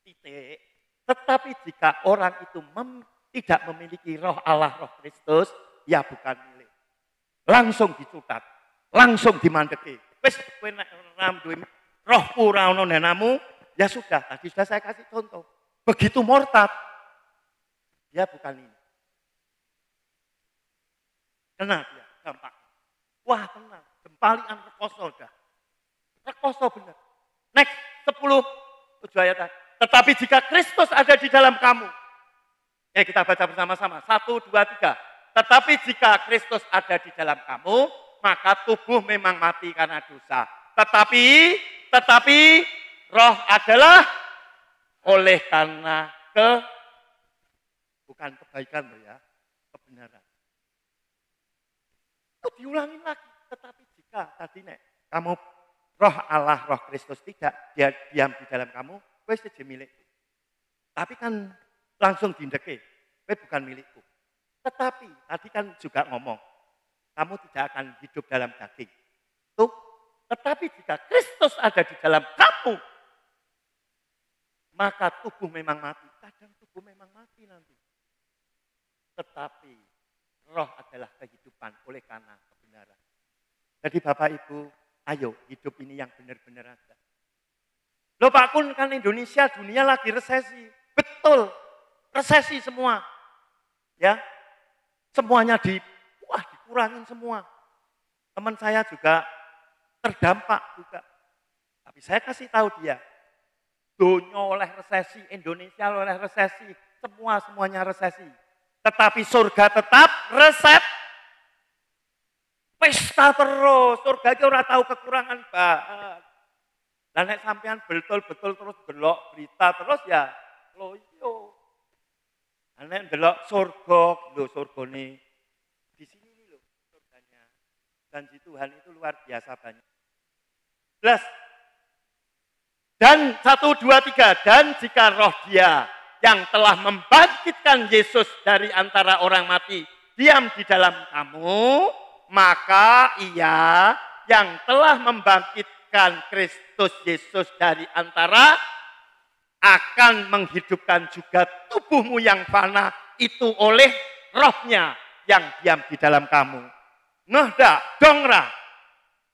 titik, tetapi jika orang itu tidak memiliki roh Allah, roh Kristus, ya bukan milik. Langsung dicutat, langsung dimandeki. Wis kowe nek rohku ora ono nenamu, ya sudah. Tadi sudah saya kasih contoh. Begitu murtad, ya bukan ini. Kena dia, dampak. Wah kena, gempalian rekoso dah. Rekoso benar. Next, 10, 7 ayat. Tetapi jika Kristus ada di dalam kamu. Kita baca bersama-sama. 1, 2, 3. Tetapi jika Kristus ada di dalam kamu, maka tubuh memang mati karena dosa. Tetapi roh adalah oleh karena bukan kebaikan loh ya, kebenaran. Diulangin lagi. Tetapi jika tadi kamu roh Allah, roh Kristus tidak dia diam di dalam kamu, kowe seje milikku. Tapi kan langsung dindeke, kowe bukan milikku. Tetapi tadi kan juga ngomong, kamu tidak akan hidup dalam daging. Tuh, tetapi jika Kristus ada di dalam kamu, maka tubuh memang mati. Kadang tubuh memang mati nanti. Tetapi roh adalah kehidupan oleh karena kebenaran. Jadi Bapak Ibu, ayo hidup ini yang benar-benar ada. Loh Pak Kun, kan Indonesia, dunia lagi resesi. Betul, resesi semua. Ya, semuanya dikurangin semua. Teman saya juga terdampak juga. Tapi saya kasih tahu dia, dunia oleh resesi, Indonesia oleh resesi, semuanya resesi. Tetapi surga tetap resep. Pesta terus, surga itu orang tahu kekurangan bahan. Dan nek sampean betul-betul terus delok berita terus ya loyo. Nek delok surga nih di sini nih loh surganya. Janji Tuhan itu luar biasa banyak. Plus. Dan 1, 2, 3. Dan jika roh dia yang telah membangkitkan Yesus dari antara orang mati diam di dalam kamu, maka ia yang telah membangkitkan Kristus Yesus dari antara akan menghidupkan juga tubuhmu yang fana itu oleh rohnya yang diam di dalam kamu. Nah, dong.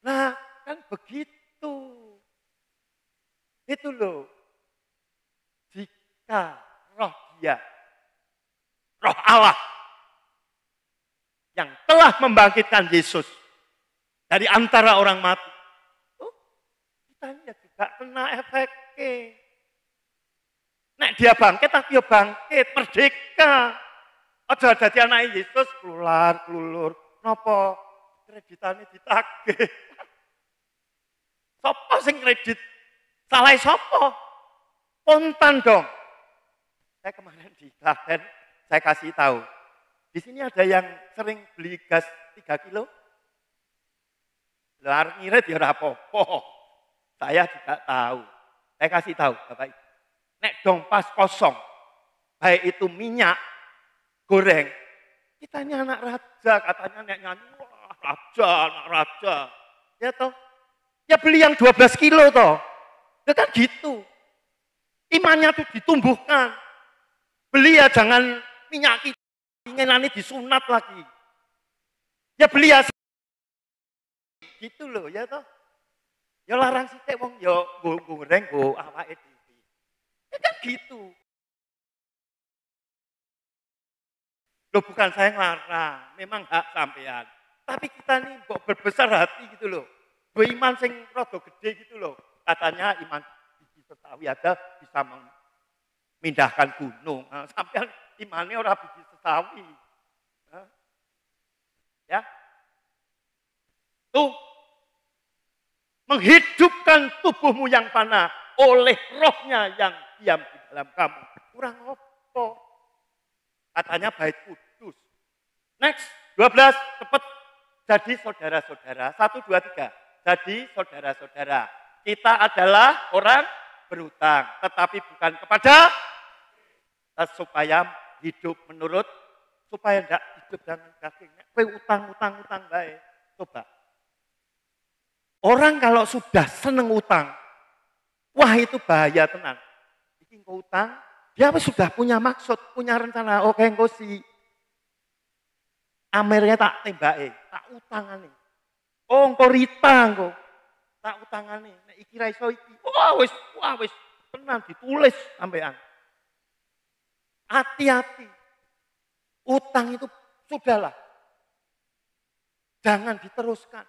Nah, kan begitu. Itu loh. Jika roh dia, roh Allah yang telah membangkitkan Yesus dari antara orang mati. Kita ini juga kena efeknya. Nek dia bangkit, tapi dia bangkit, merdeka. Aja dadi anak Yesus, kelulur. Napa kreditane ditagih. Sopo sing kredit? Salah sopo? Spontan dong. Saya kemarin di Klaten, saya kasih tahu. Di sini ada yang sering beli gas 3 kilo. Luar ngirit ya rapopo. Saya juga tahu. Saya kasih tahu Bapak Ibu. Nek dong pas kosong. Baik itu minyak goreng. Kita ini anak raja. Katanya nek nyanyi. Wah raja, anak raja. Ya toh. Ya beli yang 12 kilo toh. Ya kan gitu. Imannya tuh ditumbuhkan. Beli ya jangan minyak kita. Ingin nanti disunat lagi. Ya beli ya. Gitu loh ya toh. Ya larang sithik wong ya goreng go awake dhewe. Ya kan gitu. Loh bukan saya ngelarang, memang hak sampean. Tapi kita nih kok berbesar hati gitu loh. Iman sing rada gede gitu loh. Katanya iman biji sesawi aja bisa memindahkan gunung. Nah, sampai imane ora biji sesawi. Ya. Tuh menghidupkan tubuhmu yang fana oleh rohnya yang diam di dalam kamu. Kurang apa? Katanya bait kudus. Next, 12, cepat. Jadi saudara-saudara, 1, 2, 3. Jadi saudara-saudara, kita adalah orang berutang, tetapi bukan kepada supaya hidup menurut, supaya tidak hidup dengan dagingnya. Utang baik. Coba. Orang kalau sudah seneng utang, wah itu bahaya tenan. Iki engko utang, dia sudah punya maksud, punya rencana. Oke, engko si Amernya tak tembake, tak utangane. Oh, engko Rita engko tak utangane. Nek iki ra iso iki. Wah wis tenan ditulis sampean. Hati-hati. Utang itu sudahlah. Jangan diteruskan.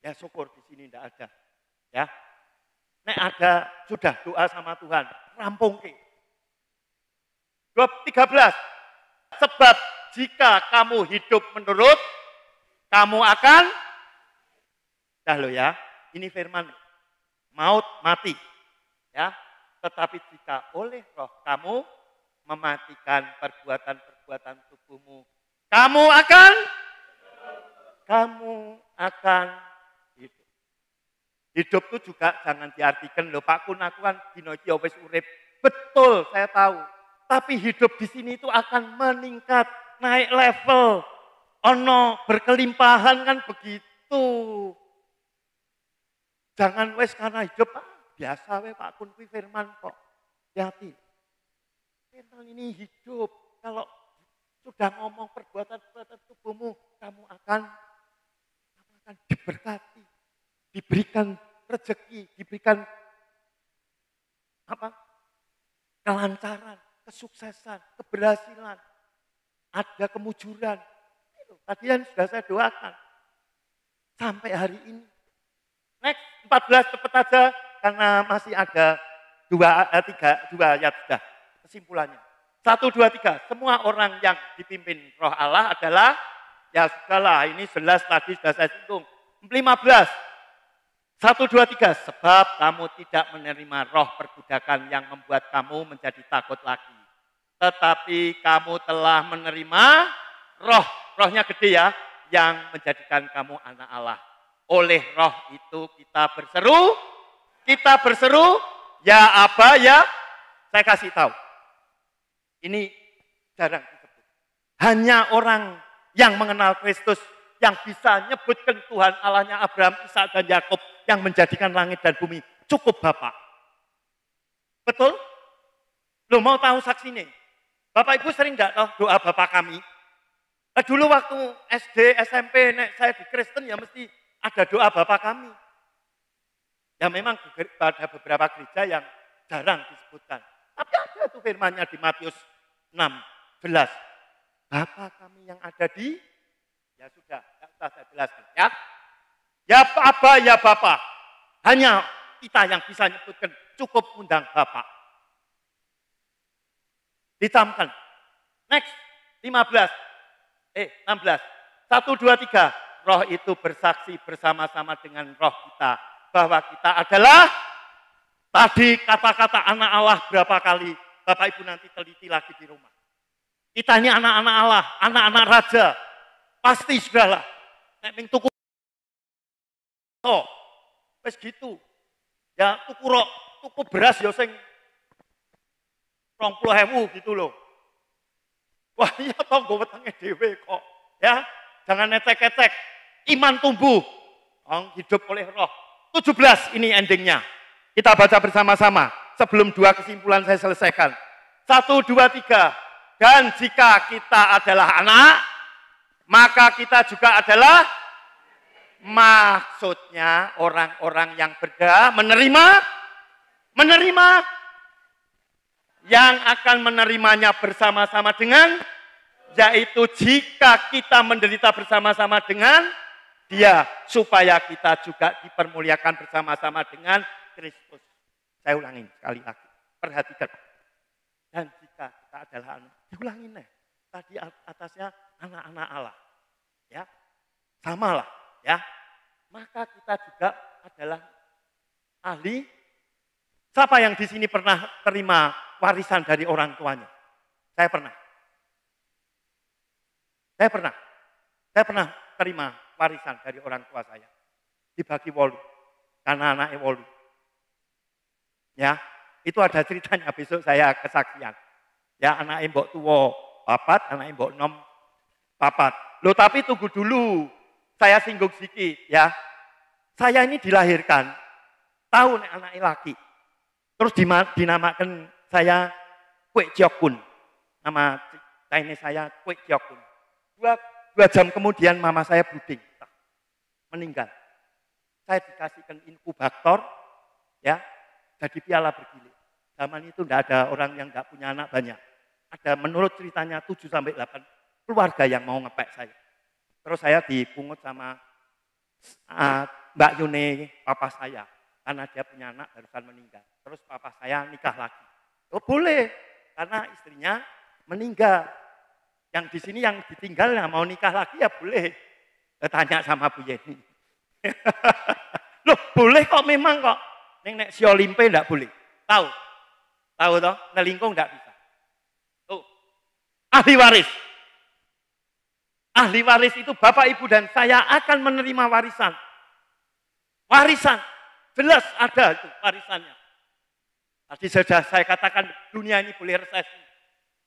Ya syukur di sini tidak ada. Ya. Nek ada sudah doa sama Tuhan, rampungke. 13. Sebab jika kamu hidup menurut, kamu akan dah lo ya. Ini firman maut mati. Ya. Tetapi jika oleh roh kamu mematikan perbuatan-perbuatan tubuhmu, kamu akan hidup. Hidup itu juga jangan diartikan loh Pak Kun aku kan dino iki wis urip. Betul, saya tahu. Tapi hidup di sini itu akan meningkat, naik level. Ono berkelimpahan kan begitu. Jangan wes karena hidup biasa we Pak Kun kuwi firman kok. Hati. Firman ini hidup. Kalau sudah ngomong perbuatan-perbuatan tubuhmu, kamu akan diberkati, diberikan rezeki, diberikan kelancaran, kesuksesan, keberhasilan, ada kemujuran. Itu tadi yang sudah saya doakan sampai hari ini. Next 14 cepat aja karena masih ada 2 ayat sudah kesimpulannya. 1, 2, 3. Semua orang yang dipimpin roh Allah adalah, ya sudahlah ini jelas tadi sudah saya singgung. 15. 1, 2, 3. Sebab kamu tidak menerima roh perbudakan yang membuat kamu menjadi takut lagi. Tetapi kamu telah menerima rohnya gede ya, yang menjadikan kamu anak Allah. Oleh roh itu kita berseru, ya Aba ya, saya kasih tahu. Ini jarang disebut. Hanya orang yang mengenal Kristus yang bisa nyebutkan Tuhan Allahnya Abraham, Ishak dan Yakub yang menjadikan langit dan bumi cukup Bapak. Betul? Lo mau tahu saksinya? Bapak Ibu sering enggak tahu doa Bapak kami? Dulu waktu SD, SMP, saya di Kristen ya mesti ada doa Bapak kami. Ya memang ada beberapa gereja yang jarang disebutkan. Tapi ada tuh firmannya di Matius 6:11. Bapa kami yang ada di, ya sudah saya jelaskan ya. Ya Aba, ya Bapa. Hanya kita yang bisa nyebutkan, cukup undang Bapak. Ditamkan. Next, 16. 1, 2, 3. Roh itu bersaksi bersama-sama dengan roh kita bahwa kita adalah, tadi kata-kata anak Allah berapa kali, Bapak Ibu nanti teliti lagi di rumah. Kita ini anak-anak Allah, anak-anak raja. Pasti sudahlah. Nek ming tuku wis gitu. Ya tuku beras ya sing 20.000 gitu loh. Wah iya toh nggo wetenge dhewe kok. Ya, jangan ngecek-ngecek. Iman tumbuh. Hidup oleh roh. 17 ini endingnya. Kita baca bersama-sama. Sebelum 2 kesimpulan saya selesaikan. 1, 2, 3. Dan jika kita adalah anak, maka kita juga adalah, maksudnya orang-orang yang menerima, yang akan menerimanya bersama-sama dengan, yaitu jika kita menderita bersama-sama dengan Dia, supaya kita juga dipermuliakan bersama-sama dengan Kristus. Saya ulangi sekali lagi. Perhatikan. Dan jika kita adalah anak, diulangi nih. Tadi atasnya anak-anak Allah. Ya, samalah. Ya, maka kita juga adalah ahli. Siapa yang di sini pernah terima warisan dari orang tuanya? Saya pernah. Saya pernah terima warisan dari orang tua saya. Dibagi 8, karena anaknya 8. Ya, itu ada ceritanya, besok saya kesaksian. Ya, anaknya mbok tuwa 4, anaknya mbok 6 4. Loh, tapi tunggu dulu. Saya singgung sedikit ya. Saya ini dilahirkan tahu nek anaknya laki. Terus dinamakan saya Kwek Jiokun. Nama Chinese saya Kwek Jiokun. 2 jam kemudian mama saya bleeding, meninggal. Saya dikasihkan inkubator, ya, jadi piala bergilir. Zaman itu tidak ada orang yang tidak punya anak banyak. Ada menurut ceritanya 7-8 keluarga yang mau ngepek saya. Terus saya dipungut sama Mbak Yune, papa saya, karena dia punya anak barusan meninggal. Terus papa saya nikah lagi. Oh boleh, karena istrinya meninggal. Yang di sini yang ditinggal ya mau nikah lagi ya boleh. Tanya sama Bu Yeni. Loh boleh kok memang kok. Nek Siolimpe enggak boleh. Tahu toh, nelingkung enggak bisa. Tuh. Ahli waris. Ahli waris itu Bapak Ibu dan saya akan menerima warisan. Warisan. Jelas ada itu warisannya. Tadi sudah saya katakan dunia ini boleh resesi.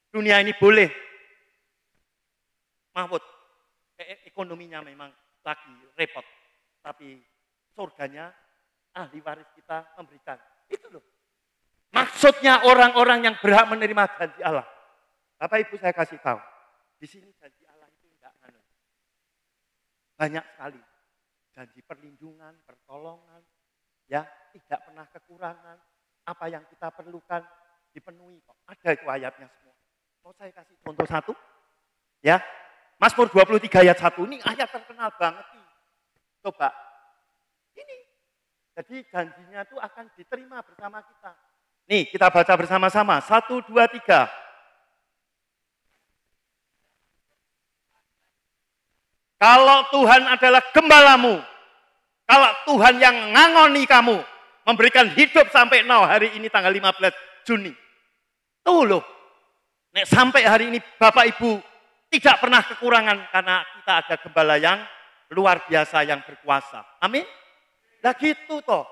Dunia ini boleh mahmud, ekonominya memang lagi repot, tapi surganya ahli waris kita memberikan. Itu loh. Maksudnya orang-orang yang berhak menerima janji Allah. Bapak Ibu saya kasih tahu, di sini janji Allah itu enggak banyak sekali. Janji perlindungan, pertolongan, ya tidak pernah kekurangan. Apa yang kita perlukan dipenuhi kok. Ada itu ayatnya semua. Mau saya kasih contoh satu? Ya. Mazmur 23 ayat 1 ini ayat terkenal banget nih. Coba. Ini. Jadi janjinya itu akan diterima bersama kita. Nih kita baca bersama-sama. 1, 2, 3. Kalau Tuhan adalah gembalamu. Kalau Tuhan yang ngangoni kamu. Memberikan hidup sampai now hari ini tanggal 15 Juni. Tuh loh. Nek sampai hari ini Bapak Ibu tidak pernah kekurangan karena kita ada gembala yang luar biasa yang berkuasa. Amin. Nah gitu toh.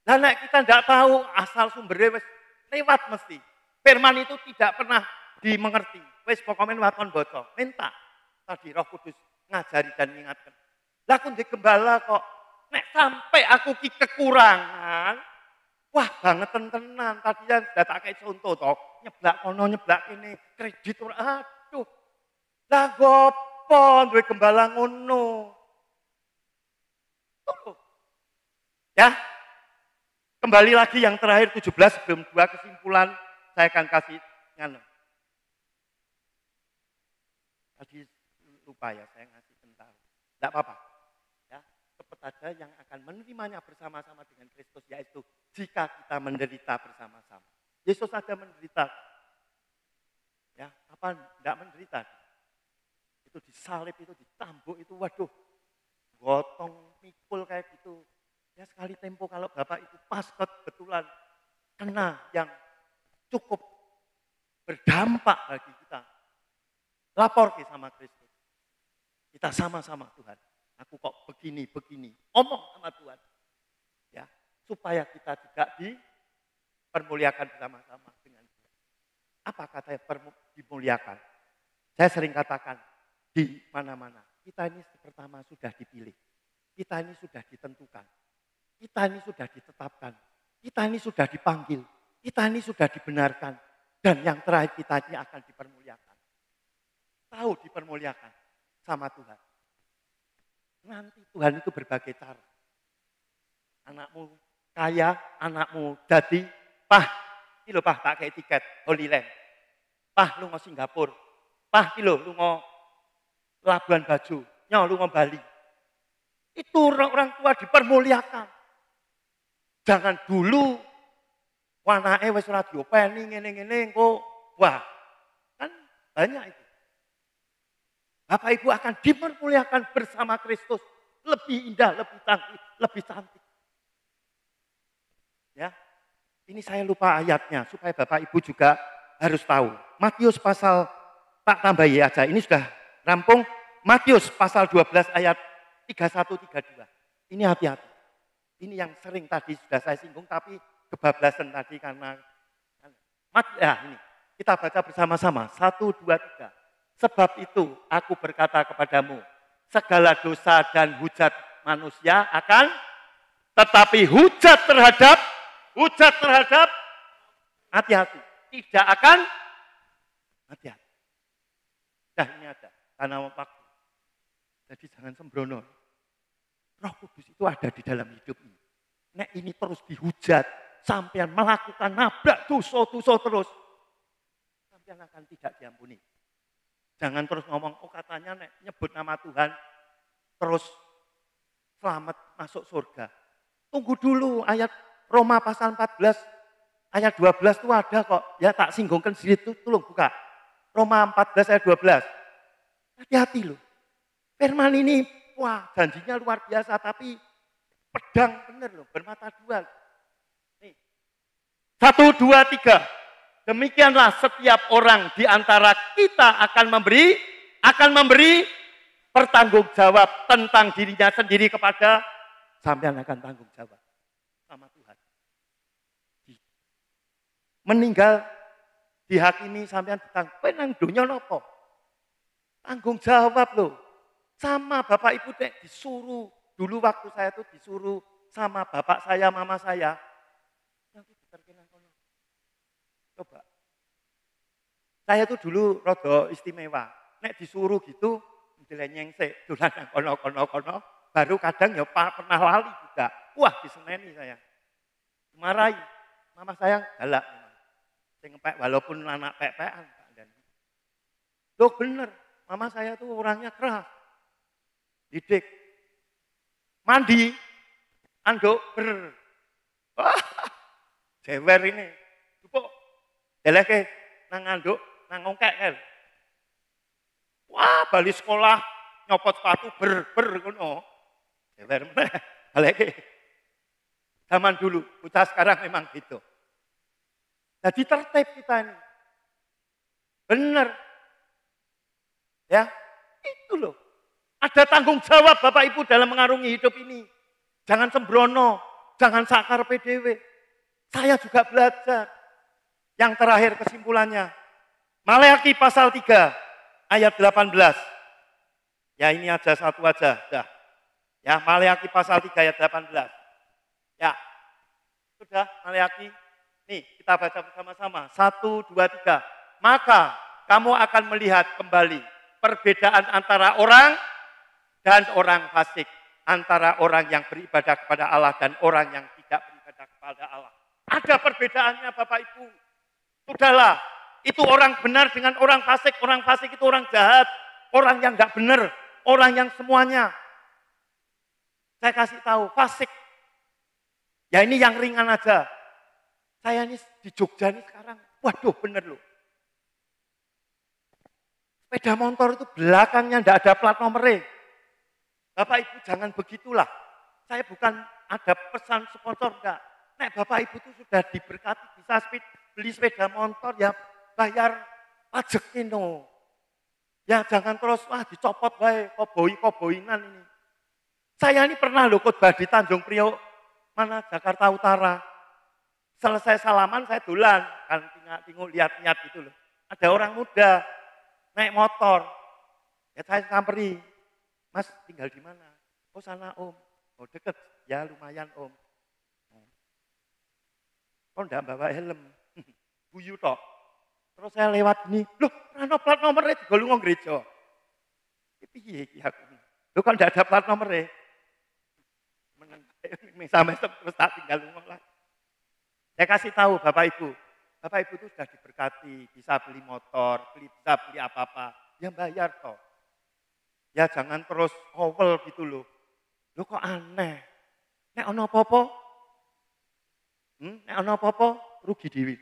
Nah kita tidak tahu asal sumbernya lewat mesti. Firman itu tidak pernah dimengerti. Wes pokoknya waton bocor. Minta. Tadi Roh Kudus ngajari dan mengingatkan. Lah aku di gembala kok. Nek sampai aku kekurangan. Wah banget tenan. Tadi ya sudah tak kayak contoh toh. Nyeblak kono nyeblak ini. Kredit. Aduh. Lah gopo duwe gembala ngono. Ya. Kembali lagi yang terakhir 17 sebelum 2 kesimpulan saya akan kasih nganu. Tadi lupa ya saya ngasih tentang. Enggak apa-apa. Ya, cepat aja yang akan menerimanya bersama-sama dengan Kristus yaitu jika kita menderita bersama-sama. Yesus saja menderita. Ya, apa enggak menderita? Itu disalib, itu ditambuk, itu waduh, gotong, mikul kayak gitu. Ya sekali tempo kalau Bapak itu pas kebetulan kena yang cukup berdampak bagi kita. Lapor ke sama Kristus. Kita sama-sama Tuhan. Aku kok begini. Omong sama Tuhan. Ya, supaya kita juga dipermuliakan bersama-sama dengan Tuhan. Apa katanya dimuliakan? Saya sering katakan, di mana-mana. Kita ini pertama sudah dipilih. Kita ini sudah ditentukan. Kita ini sudah ditetapkan. Kita ini sudah dipanggil. Kita ini sudah dibenarkan. Dan yang terakhir kita ini akan dipermuliakan. Tahu dipermuliakan sama Tuhan. Nanti Tuhan itu berbagai cara. Anakmu kaya, anakmu jadi, ini loh tak kayak tiket Holy Land. Lu mau Singapura. Lu mau Labuan Bajo, lu mau Bali. Itu orang tua dipermuliakan. Jangan dulu Anake wis ora diopeni ngene-ngene engko wah. Kan banyak itu. Bapak Ibu akan dipermuliakan bersama Kristus. Lebih indah, lebih cantik, lebih cantik. Ya. Ini saya lupa ayatnya supaya Bapak Ibu juga harus tahu. Matius pasal, tak tambahi aja, ini sudah rampung. Matius pasal 12 ayat 31-32. Ini hati-hati. Ini yang sering tadi sudah saya singgung tapi kebablasan tadi karena ini kita baca bersama-sama. 1, 2, 3. Sebab itu aku berkata kepadamu, segala dosa dan hujat manusia akan, tetapi hujat terhadap hati-hati. Tidak akan hati-hati. Nah ini ada, karena waktu. Jadi jangan sembrono. Roh Kudus itu ada di dalam hidup ini. Nek ini terus dihujat, sampean melakukan nabrak dosa-dosa terus, sampean akan tidak diampuni. Jangan terus ngomong, oh katanya nek nyebut nama Tuhan, terus selamat masuk surga. Tunggu dulu ayat Roma pasal 14, ayat 12 itu ada kok. Ya tak singgungkan sedikit, tolong buka. Roma 14 ayat 12. Hati-hati loh. Firman ini, wah janjinya luar biasa, tapi pedang bener loh, bermata dua. Nih. 1, 2, 3. Demikianlah setiap orang di antara kita akan memberi bertanggung jawab tentang dirinya sendiri kepada sampean akan tanggung jawab sama Tuhan. Meninggal dihakimi sampean penang dunia nopo. Tanggung jawab loh. Sama Bapak Ibu disuruh, dulu waktu saya tuh disuruh sama bapak saya, mama saya. Coba. Saya tuh dulu rada istimewa. Nek disuruh gitu, dilenyeng sik, dolan kono, baru kadang ya pernah lali juga. Wah, diseneni saya. Dimarahi. Mama saya galak memang. Sing ngepek walaupun anak pek-pekan. Loh bener, mama saya tuh orangnya keras. Didik. Mandi, anduk ber. Wah, jewer ini. Dupuk, deleke nang anduk, nang ngongkek kan. Wah, balik sekolah, nyopot sepatu ber ngono. Jewer meneh, deleke. Zaman dulu, bocah sekarang memang gitu. Jadi tertib kita ini. Benar. Ya, itu loh. Ada tanggung jawab Bapak Ibu dalam mengarungi hidup ini. Jangan sembrono, jangan sakar PDW. Saya juga belajar. Yang terakhir kesimpulannya. Maleakhi pasal 3 ayat 18. Ya ini aja satu aja. Dah. Ya Maleakhi pasal 3 ayat 18. Ya. Sudah Maleakhi. Nih kita baca bersama-sama. 1, 2, 3. Maka kamu akan melihat kembali perbedaan antara orang dan orang fasik. Antara orang yang beribadah kepada Allah dan orang yang tidak beribadah kepada Allah. Ada perbedaannya Bapak Ibu. Sudahlah, itu orang benar dengan orang fasik. Orang fasik itu orang jahat. Orang yang enggak benar. Orang yang semuanya. Saya kasih tahu, fasik. Ya ini yang ringan aja. Saya ini di Jogja ini sekarang, waduh bener loh. Sepeda motor itu belakangnya enggak ada plat nomornya. Bapak Ibu jangan begitulah. Saya bukan ada pesan sponsor enggak. Nek Bapak Ibu itu sudah diberkati bisa beli sepeda motor ya bayar pajak no. Ya jangan terus wah dicopot wae koboi-koboinan ini. Saya ini pernah loh khotbah di Tanjung Priok mana Jakarta Utara. Selesai salaman saya dolan kan tinggal lihat-lihat gitu loh. Ada orang muda naik motor. Ya saya samperi. Mas tinggal di mana? Oh sana Om. Oh deket. Ya lumayan Om. Kok enggak bawa helm? Guyu tok. Terus saya lewat ini. Loh, ana plat nomornya digolong gereja. Piye iki aku? Loh kok enggak ada plat nomornya? Sampai terus tak tinggal ngomong. Saya kasih tahu Bapak Ibu. Bapak Ibu itu sudah diberkati. Bisa beli motor, bisa beli apa-apa. Ya bayar toh. Ya jangan terus kowel gitu loh. Loh kok aneh. Nek ono apa-apa? Nek ono apa-apa rugi diri.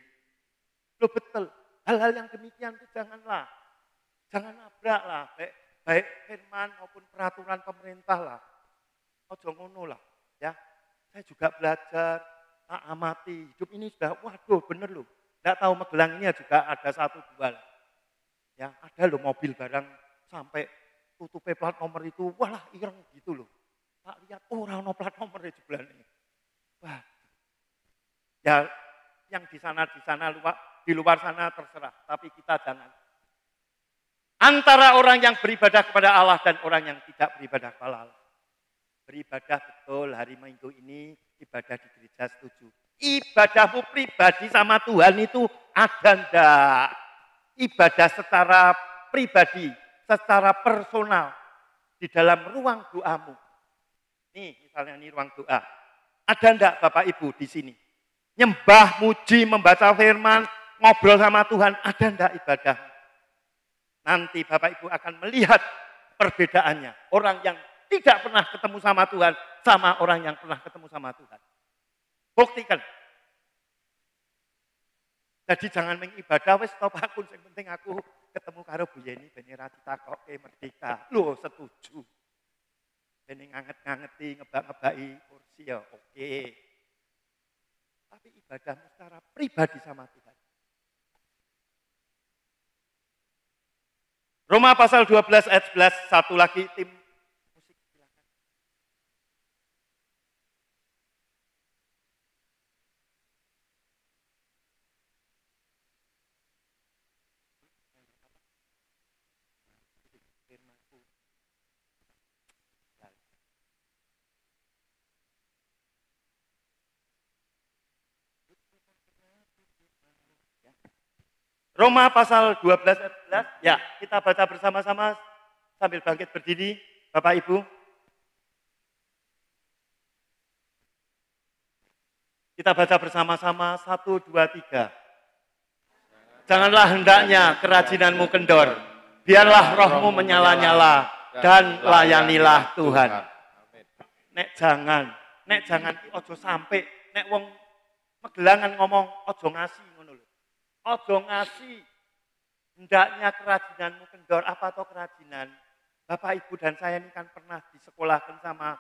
Loh betul, hal-hal yang demikian itu jangan nabrak lah, baik firman maupun peraturan pemerintah lah. Ojo ngono lah, ya. Saya juga belajar, tak amati, hidup ini sudah, waduh bener loh. Tidak tahu Magelang ini juga ada 1-2 lah. Ya, ada loh mobil barang sampai tutup plat nomor itu, walah ireng gitu loh. Tak lihat, orang no plat nomor di sebelah ini. Wah, ya yang di luar sana terserah, tapi kita jangan. Antara orang yang beribadah kepada Allah dan orang yang tidak beribadah kepada Allah. Beribadah betul hari Minggu ini, ibadah di gereja setuju. Ibadahmu pribadi sama Tuhan itu ada enggak? Ibadah secara pribadi, secara personal di dalam ruang doamu. Nih, misalnya ini ruang doa. Ada enggak Bapak Ibu di sini? Nyembah, muji, membaca firman, ngobrol sama Tuhan, ada enggak ibadah? Nanti Bapak Ibu akan melihat perbedaannya. Orang yang tidak pernah ketemu sama Tuhan, sama orang yang pernah ketemu sama Tuhan. Buktikan. Jadi jangan mengibadah, wis stop aku, yang penting aku ketemu karo Bu Yeni, benera ditakoke merdeka. Loh, setuju. Ini nganget-ngangeti, ngebak-ngebaki kursi ya, oke. Tapi ibadahmu secara pribadi sama Tuhan. Roma pasal 12 ayat 11, satu lagi tim musik silakan. Roma pasal 12 ayat 11, ya kita baca bersama-sama sambil bangkit berdiri, Bapak Ibu. Kita baca bersama-sama, 1, 2, 3. Janganlah hendaknya kerajinanmu kendor, biarlah rohmu menyala-nyala dan layanilah Tuhan. Nek jangan ojo sampai, nek wong Magelangan ngomong ojo ngasih. Ojo ngasih, hendaknya kerajinanmu kendor, apa toh kerajinan? Bapak Ibu dan saya ini kan pernah disekolahkan sama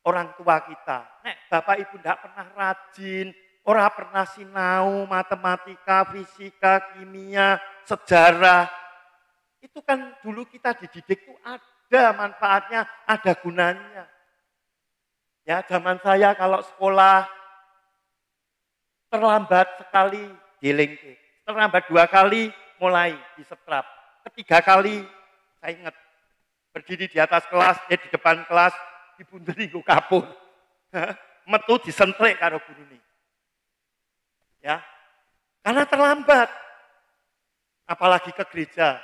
orang tua kita. Nek Bapak Ibu tidak pernah rajin, orang pernah sinau, matematika, fisika, kimia, sejarah. Itu kan dulu kita dididik itu ada manfaatnya, ada gunanya. Ya zaman saya kalau sekolah terlambat sekali dilengke. Terlambat 2 kali mulai disetrap. Ketiga kali saya ingat berdiri di atas kelas, di depan kelas dibunderi nggo kapur. Metu disentrek karo gurune. Ya. Karena terlambat. Apalagi ke gereja.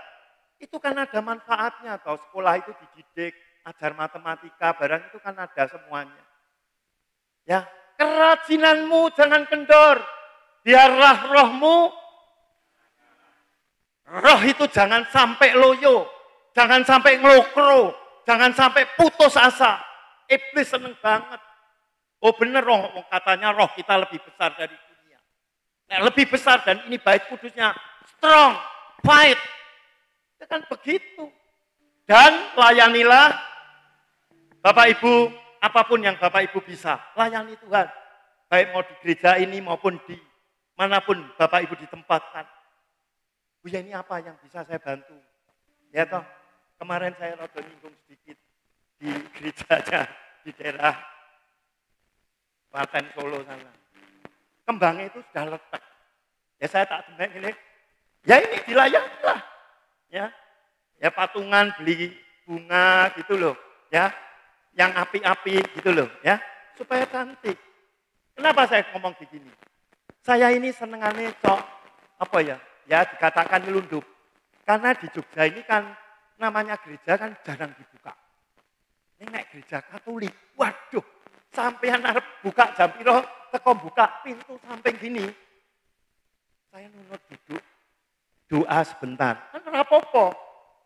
Itu kan ada manfaatnya toh, sekolah itu dididik, ajar matematika, barang itu kan ada semuanya. Ya, kerajinanmu jangan kendor. Biarlah rohmu. Roh itu jangan sampai loyo, jangan sampai ngelokro, jangan sampai putus asa. Iblis seneng banget. Oh bener roh, katanya roh kita lebih besar dari dunia. Nah, lebih besar dan ini bait kudusnya strong, fight. Itu kan begitu. Dan layanilah Bapak Ibu, apapun yang Bapak Ibu bisa, layani Tuhan. Baik mau di gereja ini maupun di manapun Bapak Ibu ditempatkan. Bu ya ini apa yang bisa saya bantu? Ya toh, kemarin saya rada nyinggung sedikit di gerejanya di daerah Klaten Solo sana. Kembangnya itu sudah letak. Ya saya tak demek ini. Ya ini dilayani lah. Ya patungan beli bunga gitu loh. Ya, yang api-api gitu loh. Ya, supaya cantik. Kenapa saya ngomong begini? Saya ini senengannya apa ya? Ya dikatakan nyelundup. Karena di Jogja ini kan namanya gereja kan jarang dibuka. Ini naik gereja Katolik. Waduh, sampean arep buka jam piro, teko buka pintu samping gini. Saya nunut duduk doa sebentar. Kan ora apa-apa.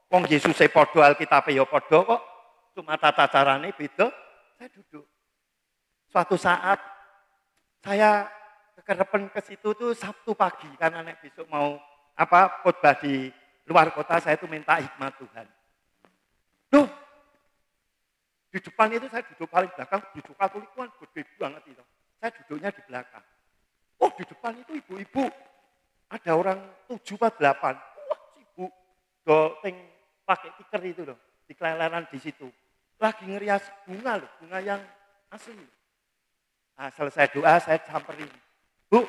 Wong Yesus padha Alkitab ya padha kok. Cuma tata carane beda. Saya duduk. Suatu saat saya kekerepen ke situ tuh Sabtu pagi karena nek besok mau khotbah di luar kota, saya tuh minta hikmat Tuhan. Duh, di depan itu saya duduk paling belakang, duduk Katolik kan gede banget itu. Saya duduknya di belakang. Oh, di depan itu ibu-ibu. Ada orang 7 atau 8. Wah, ibu goteng pakai tikar itu loh, di keleleran di situ. Lagi ngerias bunga loh, bunga yang asli. Nah, selesai doa saya samperin. Bu,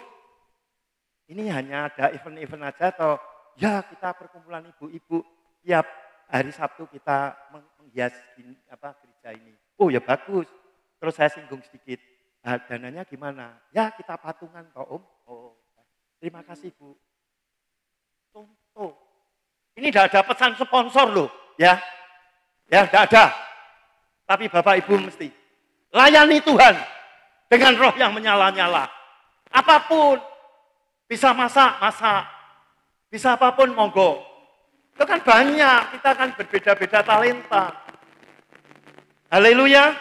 ini hanya ada event-event aja atau ya kita perkumpulan ibu-ibu tiap hari Sabtu kita menghias gereja ini. Oh ya bagus. Terus saya singgung sedikit. Nah, dananya gimana? Ya kita patungan toh Om. Oh, terima kasih Bu. Contoh. Ini tidak ada pesan sponsor loh, ya. Ya tidak ada. Tapi Bapak Ibu mesti layani Tuhan dengan roh yang menyala-nyala. Apapun, bisa masak, bisa apapun monggo. Itu kan banyak, kita kan berbeda-beda talenta. Haleluya.